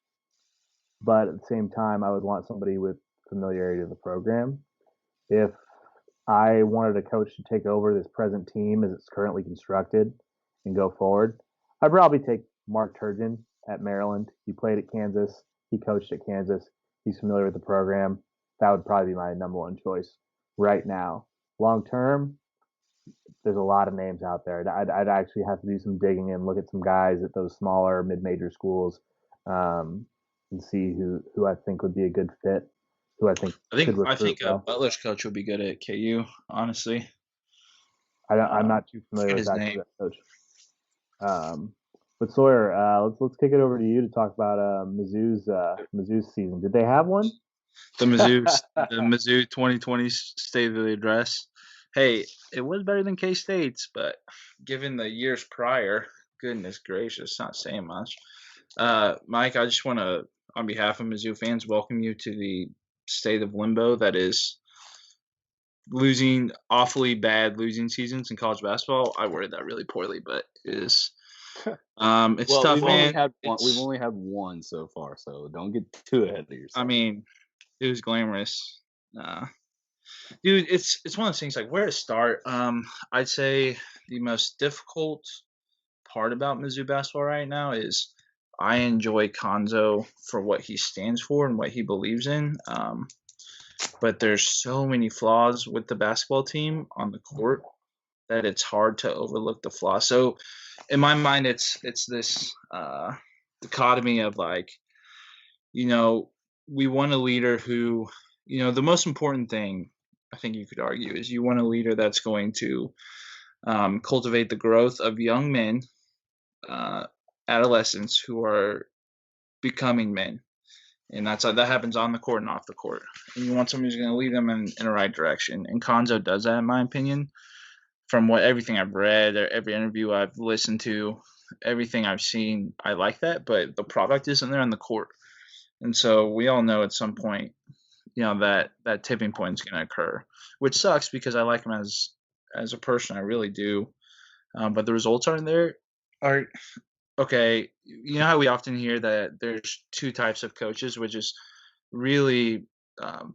but at the same time, I would want somebody with familiarity of the program. If I wanted a coach to take over this present team as it's currently constructed and go forward, I'd probably take Mark Turgeon at Maryland. He played at Kansas. He coached at Kansas. He's familiar with the program. That would probably be my number one choice right now. Long term, there's a lot of names out there. I'd actually have to do some digging and look at some guys at those smaller mid-major schools and see who I think would be a good fit. Who I think Butler's coach would be good at KU. Honestly, I'm not too familiar with that coach. But Sawyer, let's kick it over to you to talk about Mizzou's season. Did they have one? The Mizzou 2020 State of the Address. Hey, it was better than K-State's, but given the years prior, goodness gracious, not saying much. Mike, I just want to, on behalf of Mizzou fans, welcome you to the state of limbo that is losing awfully bad losing seasons in college basketball. I worded that really poorly, but it is. It's tough, man. We've only had one so far, so don't get too ahead of yourself. I mean, it was glamorous. Dude, it's one of those things like where to start. I'd say the most difficult part about Mizzou basketball right now is I enjoy Konzo for what he stands for and what he believes in. But there's so many flaws with the basketball team on the court that it's hard to overlook the flaws. So in my mind, it's this dichotomy of like, we want a leader who, the most important thing I think you could argue is you want a leader that's going to cultivate the growth of young men adolescents who are becoming men. And that happens on the court and off the court. And you want somebody who's going to lead them in the right direction. And Konzo does that, in my opinion. From everything I've read, or every interview I've listened to, everything I've seen, I like that. But the product isn't there on the court. And so we all know at some point, that tipping point is going to occur, which sucks because I like him as a person. I really do. But the results aren't there. Okay, you know how we often hear that there's two types of coaches, which is really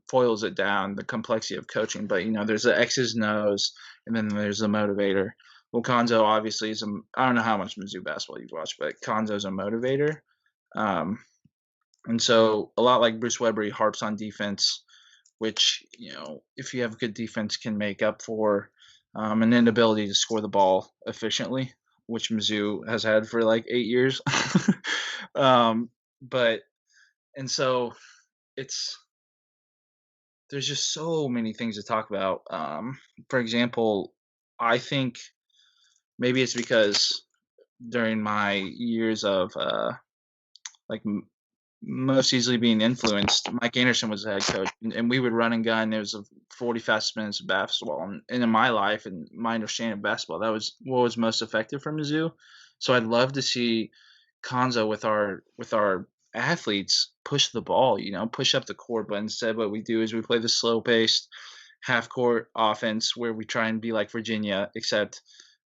foils it down, the complexity of coaching. But, there's the X's and O's, and then there's the motivator. Well, Konzo obviously is I don't know how much Mizzou basketball you've watched, but Konzo's a motivator. And so a lot like Bruce Weber, he harps on defense, which, if you have good defense, can make up for an inability to score the ball efficiently, which Mizzou has had for like 8 years. And so there's just so many things to talk about. For example, I think maybe it's because during my years of most easily being influenced, Mike Anderson was the head coach, and we would run and gun. It was 40 fast minutes of basketball, and in my life and my understanding of basketball, that was what was most effective for Mizzou. So I'd love to see Konzo with our athletes push the ball, push up the court. But instead, what we do is we play the slow-paced half-court offense where we try and be like Virginia, except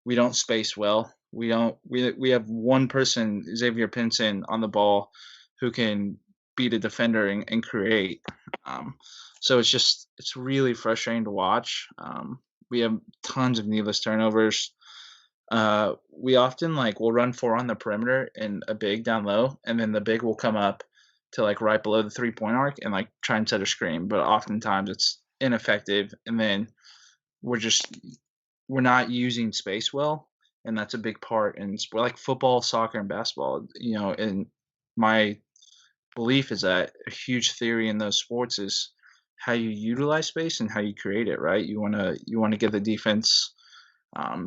we don't space well. We have one person, Xavier Pinson, on the ball who can beat a defender and create. So it's really frustrating to watch. We have tons of needless turnovers. We often we'll run 4 on the perimeter and a big down low, and then the big will come up to right below the 3-point arc and try and set a screen. But oftentimes it's ineffective, and then we're not using space well, and that's a big part in sport like football, soccer, and basketball. And my belief is that a huge theory in those sports is how you utilize space and how you create it, right? You want to get the defense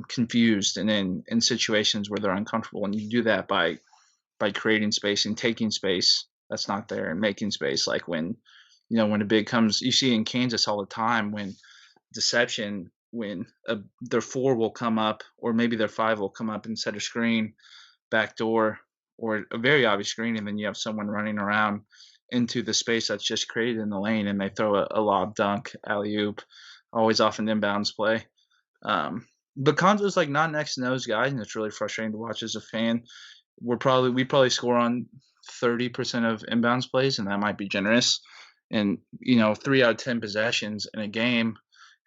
confused and in situations where they're uncomfortable, and you do that by creating space and taking space that's not there and making space. Like when a big comes, you see in Kansas all the time when deception, when their 4 will come up, or maybe their 5 will come up and set a screen, backdoor, or a very obvious screen, and then you have someone running around into the space that's just created in the lane, and they throw a lob dunk, alley-oop, always off an inbounds play. But Konzo's not next to those guys, and it's really frustrating to watch as a fan. We probably score on 30% of inbounds plays, and that might be generous. And 3 out of 10 possessions in a game,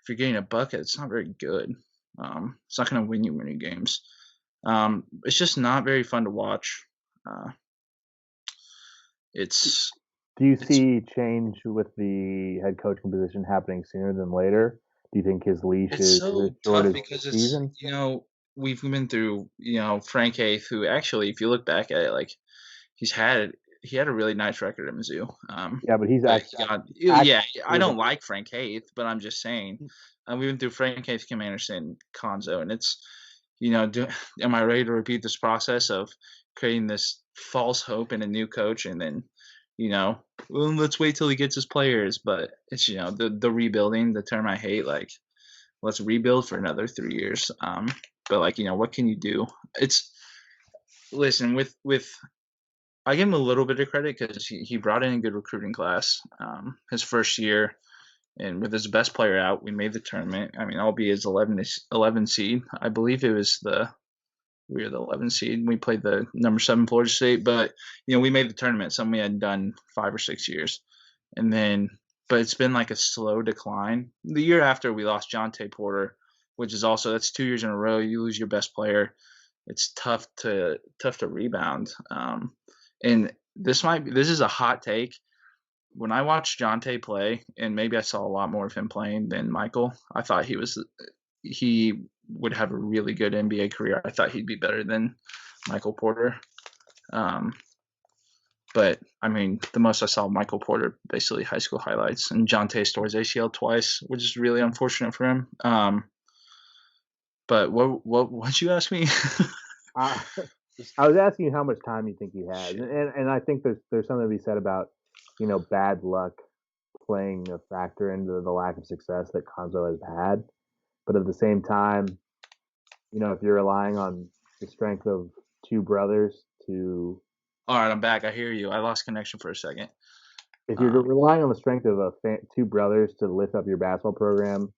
if you're getting a bucket, it's not very good. It's not going to win you many games. It's just not very fun to watch. Do you see change with the head coaching position happening sooner than later? Do you think his leash It's is so as short tough as because the season? we've been through, Frank Haith, who actually, if you look back at it, he had a really nice record at Mizzou. Yeah, but he's But actually I don't like Frank Haith, but I'm just saying, we've been through Frank Haith, Kim Anderson, Konzo, and it's, am I ready to repeat this process of creating this false hope in a new coach, and then, well, let's wait till he gets his players. But it's, the rebuilding, the term I hate, let's rebuild for another 3 years. But what can you do? Listen, with I give him a little bit of credit because he brought in a good recruiting class his first year, and with his best player out, we made the tournament. I mean, albeit as 11 seed, I believe we were the 11 seed. We played the number 7 Florida State, but we made the tournament, something we hadn't done 5 or 6 years, but it's been a slow decline. The year after, we lost Jonte Porter, which is also, that's 2 years in a row. You lose your best player. It's tough to rebound. And this is a hot take. When I watched Jonte play, and maybe I saw a lot more of him playing than Michael, I thought he would have a really good NBA career. I thought he'd be better than Michael Porter. But I mean, the most I saw of Michael Porter, basically high school highlights, and Jonte tore his ACL twice, which is really unfortunate for him. But what'd you ask me? I was asking you how much time you think he has, Shit. and I think there's something to be said about bad luck playing a factor into the lack of success that Konzo has had. But at the same time, if you're relying on the strength of two brothers to, All right, I'm back. I hear you. I lost connection for a second. if you're Um, relying on the strength of two brothers to lift up your basketball program,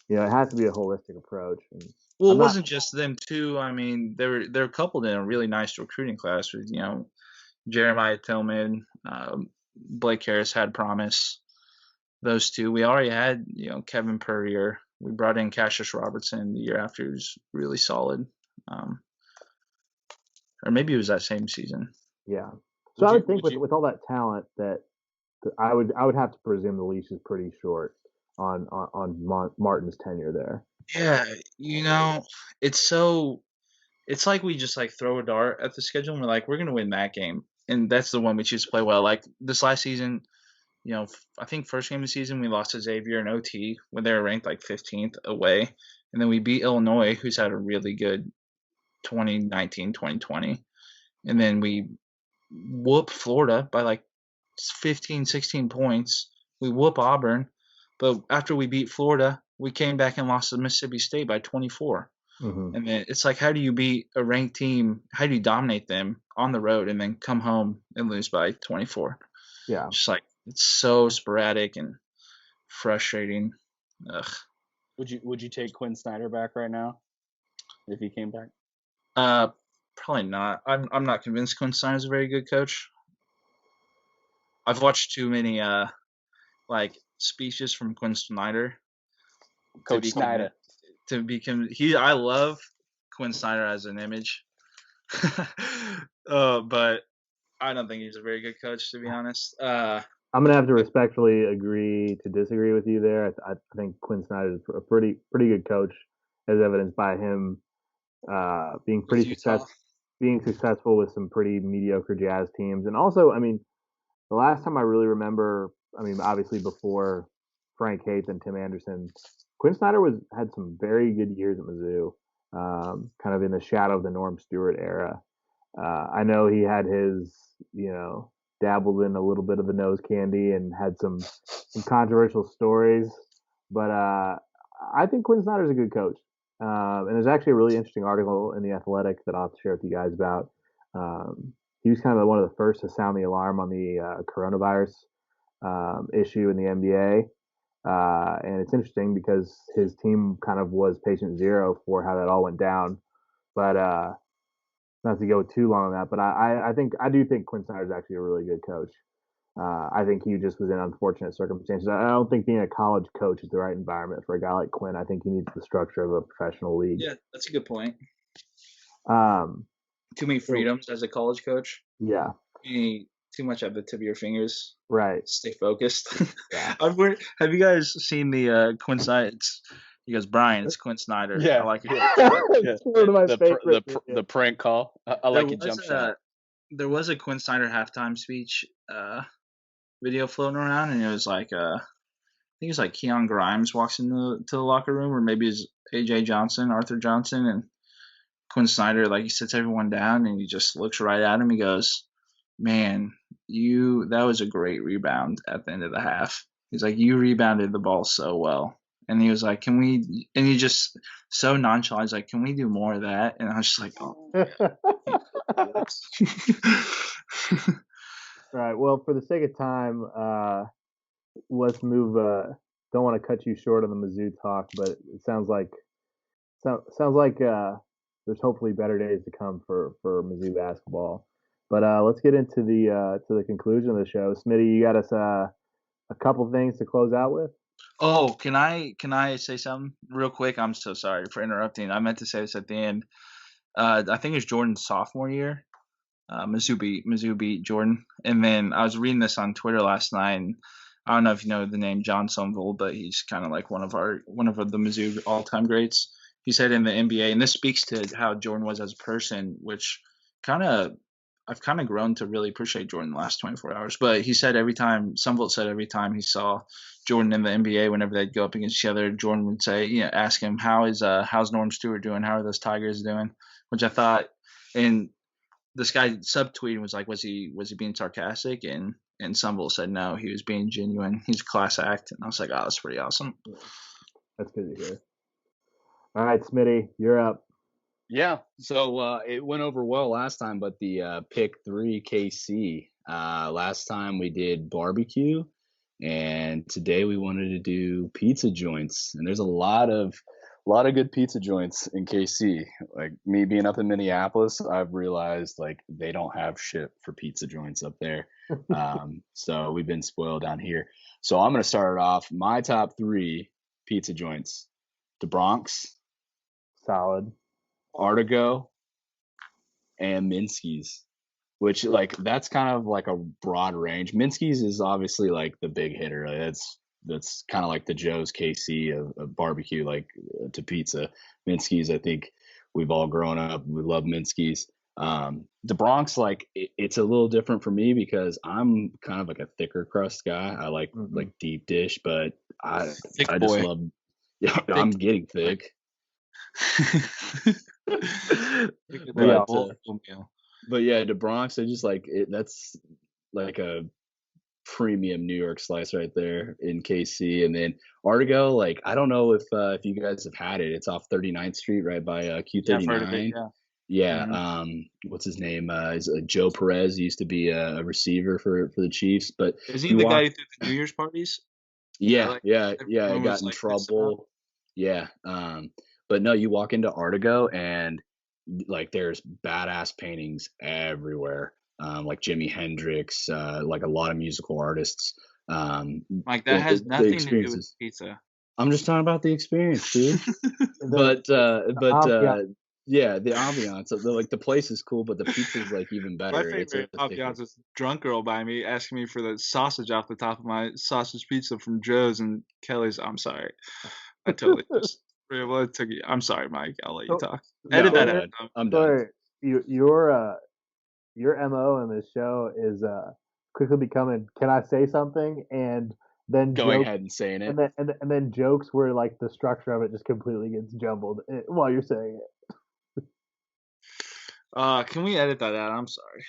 it has to be a holistic approach. And well, I'm it not. wasn't just them too. I mean, they're coupled in a really nice recruiting class with Jeremiah Tillman, Blake Harris had promise. Those two. We already had Kevin Purrier. We brought in Cassius Robertson the year after, who's really solid. Or maybe it was that same season. Yeah. So I would think with all that talent that I would have to presume the leash is pretty short on Martin's tenure there. Yeah, it's like we just throw a dart at the schedule and we're like, we're gonna win that game, and that's the one we choose to play well. Like this last season, I think first game of the season we lost to Xavier in OT when they were ranked 15th away, and then we beat Illinois, who's had a really good 2019, 2020, and then we whoop Florida by 15, 16 points. We whoop Auburn, but after we beat Florida, we came back and lost to Mississippi State by 24. Mm-hmm. And then it's how do you beat a ranked team? How do you dominate them on the road and then come home and lose by 24? Yeah. Just it's so sporadic and frustrating. Ugh. Would you take Quinn Snyder back right now if he came back? Probably not. I'm not convinced Quinn Snyder's a very good coach. I've watched too many speeches from Quinn Snyder. Coach Snyder. I love Quinn Snyder as an image. But I don't think he's a very good coach, to be honest. I'm gonna have to respectfully agree to disagree with you there. I think Quinn Snyder is a pretty good coach, as evidenced by him being successful with some pretty mediocre Jazz teams. And also, I mean, the last time I really remember, obviously before Frank Haith and Tim Anderson, Quinn Snyder had some very good years at Mizzou, kind of in the shadow of the Norm Stewart era. I know he had his, dabbled in a little bit of the nose candy and had some controversial stories, but I think Quinn Snyder's a good coach. And there's actually a really interesting article in The Athletic that I'll have to share with you guys about. He was kind of one of the first to sound the alarm on the coronavirus issue in the NBA. And it's interesting because his team kind of was patient zero for how that all went down. But not to go too long on that, but I do think Quinn Snyder is actually a really good coach. I think he just was in unfortunate circumstances. I don't think being a college coach is the right environment for a guy like Quinn. I think he needs the structure of a professional league. Yeah, that's a good point. Too many freedoms as a college coach. Yeah. Too much at the tip of your fingers. Right. Stay focused. Yeah. Have you guys seen the Quinn Snyder? He goes, Brian, it's Quinn Snyder. Yeah. I like it. It's one of my favorites. The prank call. I like your jump shot. There was a Quinn Snyder halftime speech video floating around, and it was I think it's Keon Grimes walks into the locker room, or maybe it's AJ Johnson, Arthur Johnson, and Quinn Snyder, he sits everyone down and he just looks right at him. He goes, man, that was a great rebound at the end of the half. He's like, you rebounded the ball so well. And he was like, can we, and he just so nonchalant, he's like, can we do more of that? And I was just like, oh. All right. Well, for the sake of time, let's move. Don't want to cut you short on the Mizzou talk, but it sounds like there's hopefully better days to come for Mizzou basketball. But let's get into the conclusion of the show. Smitty, you got us a couple things to close out with. Oh, can I say something real quick? I'm so sorry for interrupting. I meant to say this at the end. I think it was Jordan's sophomore year. Mizzou beat Jordan, and then I was reading this on Twitter last night. And I don't know if you know the name John Sumvold, but he's kind of one of the Mizzou all-time greats. He said in the NBA, and this speaks to how Jordan was as a person, which I've kind of grown to really appreciate Jordan the last 24 hours. But he said Sumvold said every time he saw Jordan in the NBA, whenever they'd go up against each other, Jordan would say, ask him, how's Norm Stewart doing? How are those Tigers doing? Which I thought, and this guy subtweeted was like, was he being sarcastic? And Sunville said no, he was being genuine. He's a class act, and I was like, oh, that's pretty awesome. That's good to hear. All right, Smitty, you're up. Yeah, so it went over well last time, but the pick 3 KC. Last time we did barbecue, and today we wanted to do pizza joints. And there's a lot of good pizza joints in KC. Like me being up in Minneapolis, I've realized like they don't have shit for pizza joints up there. So we've been spoiled down here. So I'm gonna start it off. My top 3 pizza joints: the Bronx, Solid. Artigo, and Minsky's, which like that's kind of like a broad range. Minsky's is obviously like the big hitter. That's kind of like the Joe's KC of barbecue, like to pizza. Minsky's, I think we've all grown up. We love Minsky's. The Bronx, like it's a little different for me because I'm kind of like a thicker crust guy. I like deep dish, but I Thick just boy. love. Yeah, I'm getting thick. But yeah, the Bronx, they're just like it. That's like a premium New York slice right there in KC. And then Artigo, like I don't know if you guys have had it. It's off 39th Street, right by Q39. Yeah. What's his name? Is Joe Perez. He used to be a receiver for the Chiefs, but is he the guy who threw the New Year's parties? Yeah. He got in trouble. Yeah. But no, you walk into Artigo and like there's badass paintings everywhere. Like Jimi Hendrix, like a lot of musical artists. Like that has nothing to do with pizza. I'm just talking about the experience, dude. but yeah, the ambiance. Like the place is cool, but the pizza's like even better. My favorite ambiance is drunk girl by me asking me for the sausage off the top of my sausage pizza from Joe's and Kelly's. I'm sorry, I totally just. I'm sorry, Mike. I'll let you talk. Edit that out. I'm done. Your MO in this show is quickly becoming, can I say something? And then going ahead and saying it. And then jokes where like the structure of it just completely gets jumbled while you're saying it. Can we edit that out? I'm sorry.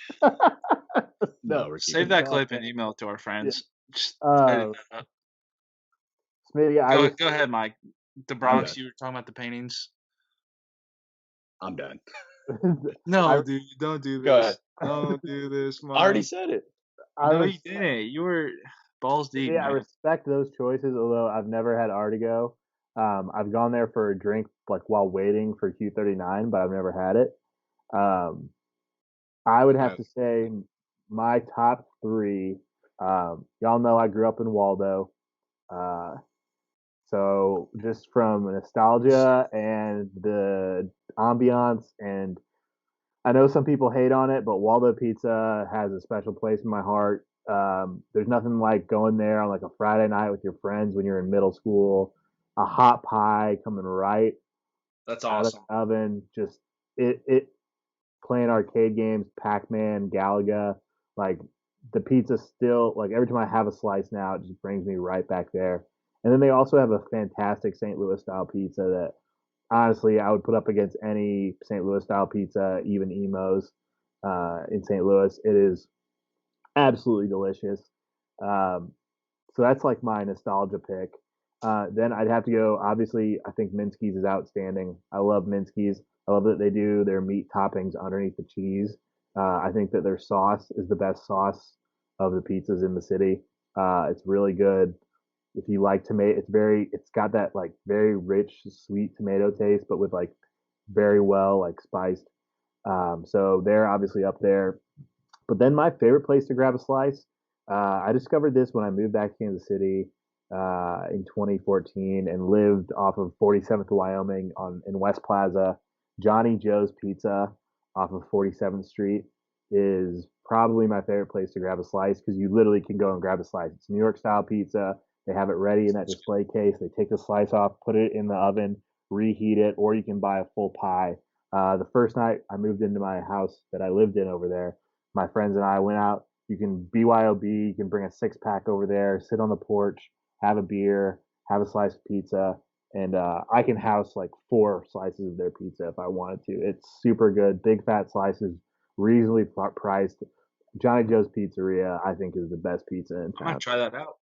No, save that clip and email it to our friends. Yeah. Smitty, go ahead, Mike. The Bronx, you were talking about the paintings. I'm done. No, dude, don't do this. Go ahead. Don't do this, Mike. I already said it. No, you didn't. You were balls deep. Yeah, I respect those choices, although I've never had Artigo. I've gone there for a drink like while waiting for Q39, but I've never had it. I would have to say my top 3. Y'all know I grew up in Waldo. So just from nostalgia and the ambiance, and I know some people hate on it, but Waldo Pizza has a special place in my heart. There's nothing like going there on like a Friday night with your friends when you're in middle school, a hot pie coming right That's out awesome. of the oven, just it playing arcade games, Pac-Man, Galaga, like the pizza still, like every time I have a slice now, it just brings me right back there. And then they also have a fantastic St. Louis style pizza that honestly I would put up against any St. Louis style pizza, even Emo's in St. Louis. It is absolutely delicious. So that's like my nostalgia pick. Then I'd have to go. Obviously, I think Minsky's is outstanding. I love Minsky's. I love that they do their meat toppings underneath the cheese. I think that their sauce is the best sauce of the pizzas in the city. It's really good. If you like tomato, it's got that like very rich, sweet tomato taste, but with like very well like spiced. So they're obviously up there. But then my favorite place to grab a slice, I discovered this when I moved back to Kansas City in 2014 and lived off of 47th Wyoming in West Plaza. Johnny Joe's Pizza off of 47th Street is probably my favorite place to grab a slice because you literally can go and grab a slice. It's New York style pizza. They have it ready in that display case. They take the slice off, put it in the oven, reheat it, or you can buy a full pie. The first night I moved into my house that I lived in over there, my friends and I went out. You can BYOB, you can bring a 6-pack over there, sit on the porch, have a beer, have a slice of pizza, and I can house like 4 slices of their pizza if I wanted to. It's super good, big fat slices, reasonably priced. Johnny Joe's Pizzeria, I think, is the best pizza in I town. might try that out.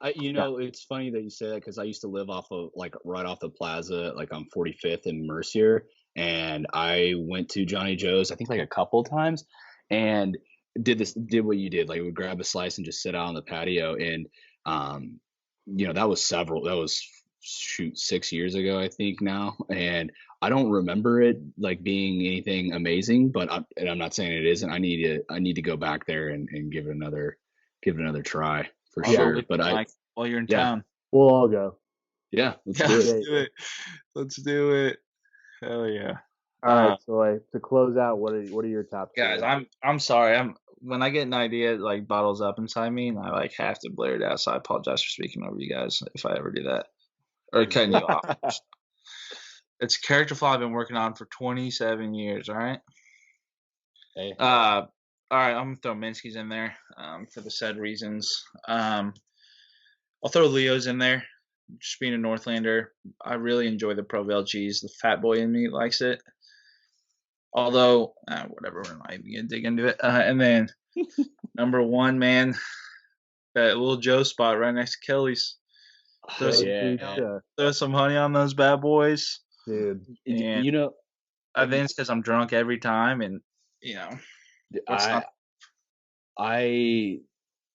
It's funny that you say that because I used to live off of like right off the plaza, like on 45th and Mercier, and I went to Johnny Joe's I think like a couple times, and did what you did, like would grab a slice and just sit out on the patio, and that was shoot 6 years ago I think now, and I don't remember it like being anything amazing, but I'm not saying it isn't. I need to go back there and give it another try. For sure, but while you're in yeah. town, we'll all go. Yeah, let's Yeah, do let's it. do it. Let's do it. Hell yeah! All right, so to close out, what are your top two? Guys, I'm sorry. When I get an idea, it, like bottles up inside me, and I like have to blare it out. So I apologize for speaking over you guys if I ever do that or cutting you off. It's a character flaw I've been working on for 27 years. All right. Hey. All right. I'm gonna throw Minsky's in there for the said reasons. I'll throw Leo's in there. Just being a Northlander, I really enjoy the Provel cheese. The fat boy in me likes it. Although, whatever, we're not even gonna dig into it. And then number one, man, that little Joe spot right next to Kelly's. Throw some honey on those bad boys, dude. And I think it's because I'm drunk every time, and I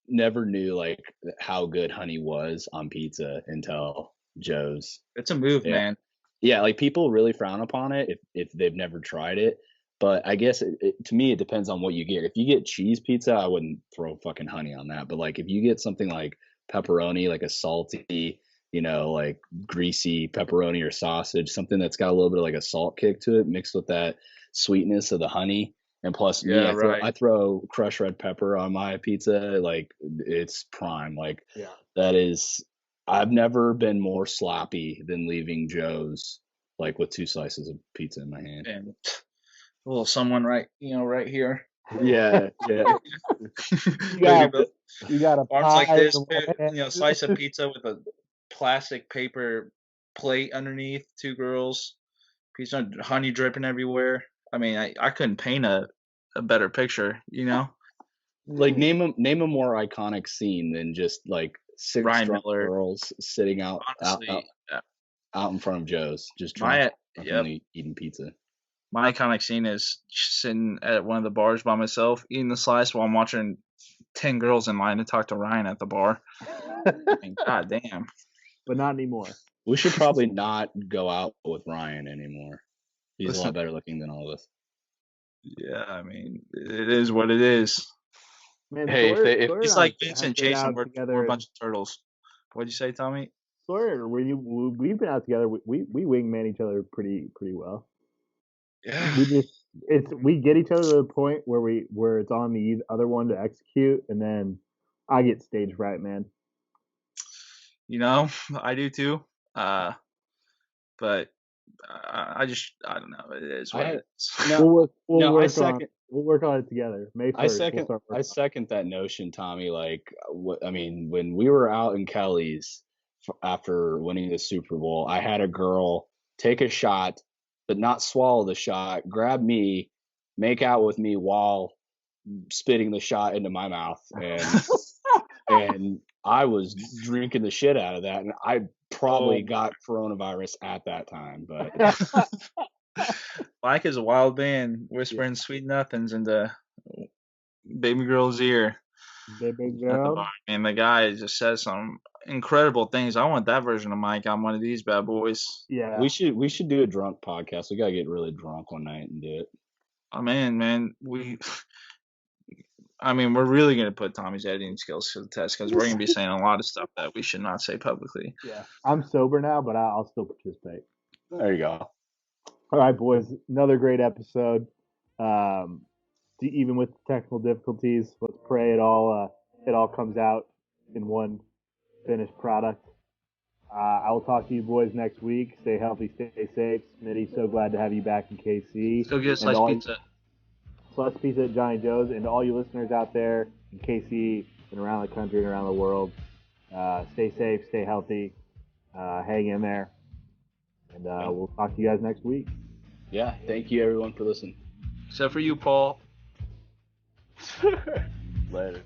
never knew like how good honey was on pizza until Joe's. It's a move, man. Yeah, like people really frown upon it if they've never tried it. But I guess to me, it depends on what you get. If you get cheese pizza, I wouldn't throw fucking honey on that. But like if you get something like pepperoni, like a salty, like greasy pepperoni or sausage, something that's got a little bit of like a salt kick to it, mixed with that sweetness of the honey. And plus, I throw crushed red pepper on my pizza. Like it's prime. Like that is. I've never been more sloppy than leaving Joe's like with 2 slices of pizza in my hand. And a little someone right here. Yeah. you got a arms like this, slice of pizza with a plastic paper plate underneath. 2 girls, pizza, honey dripping everywhere. I mean, I couldn't paint a better picture, Like name a more iconic scene than just like 6 drunk girls sitting out in front of Joe's, just drunk, eating pizza. My iconic scene is sitting at one of the bars by myself, eating the slice while I'm watching 10 girls in line to talk to Ryan at the bar. I mean, God damn. But not anymore. We should probably not go out with Ryan anymore. He's a lot better looking than all of us. Yeah, I mean, it is what it is. Man, hey, if it's like Vincent Jason, we're a bunch of turtles. What'd you say, Tommy? Sawyer, we've been out together. We wingman each other pretty well. Yeah. We get each other to the point where it's on the other one to execute, and then I get stage fright, man. I do too. But I don't know. It is what it is. We'll work on it together. May 1st, I second that notion, Tommy. Like, when we were out in Kelly's after winning the Super Bowl, I had a girl take a shot, but not swallow the shot, grab me, make out with me while spitting the shot into my mouth, and I was drinking the shit out of that, and I probably got coronavirus at that time. But Mike is a wild man, whispering sweet nothings into baby girl's ear. Baby girl. And the guy just says some incredible things. I want that version of Mike on one of these bad boys. Yeah, we should do a drunk podcast. We gotta get really drunk one night and do it. Oh man, we're really gonna put Tommy's editing skills to the test because we're gonna be saying a lot of stuff that we should not say publicly. Yeah, I'm sober now, but I'll still participate. There you go. All right, boys, another great episode. Even with technical difficulties, let's pray it all comes out in one finished product. I will talk to you boys next week. Stay healthy, stay safe. Smitty, so glad to have you back in KC. Go get a slice pizza. Slice pizza at Johnny Joe's. And to all you listeners out there in KC and around the country and around the world, stay safe, stay healthy, hang in there. And we'll talk to you guys next week. Yeah, thank you everyone for listening. Except for you, Paul. Later.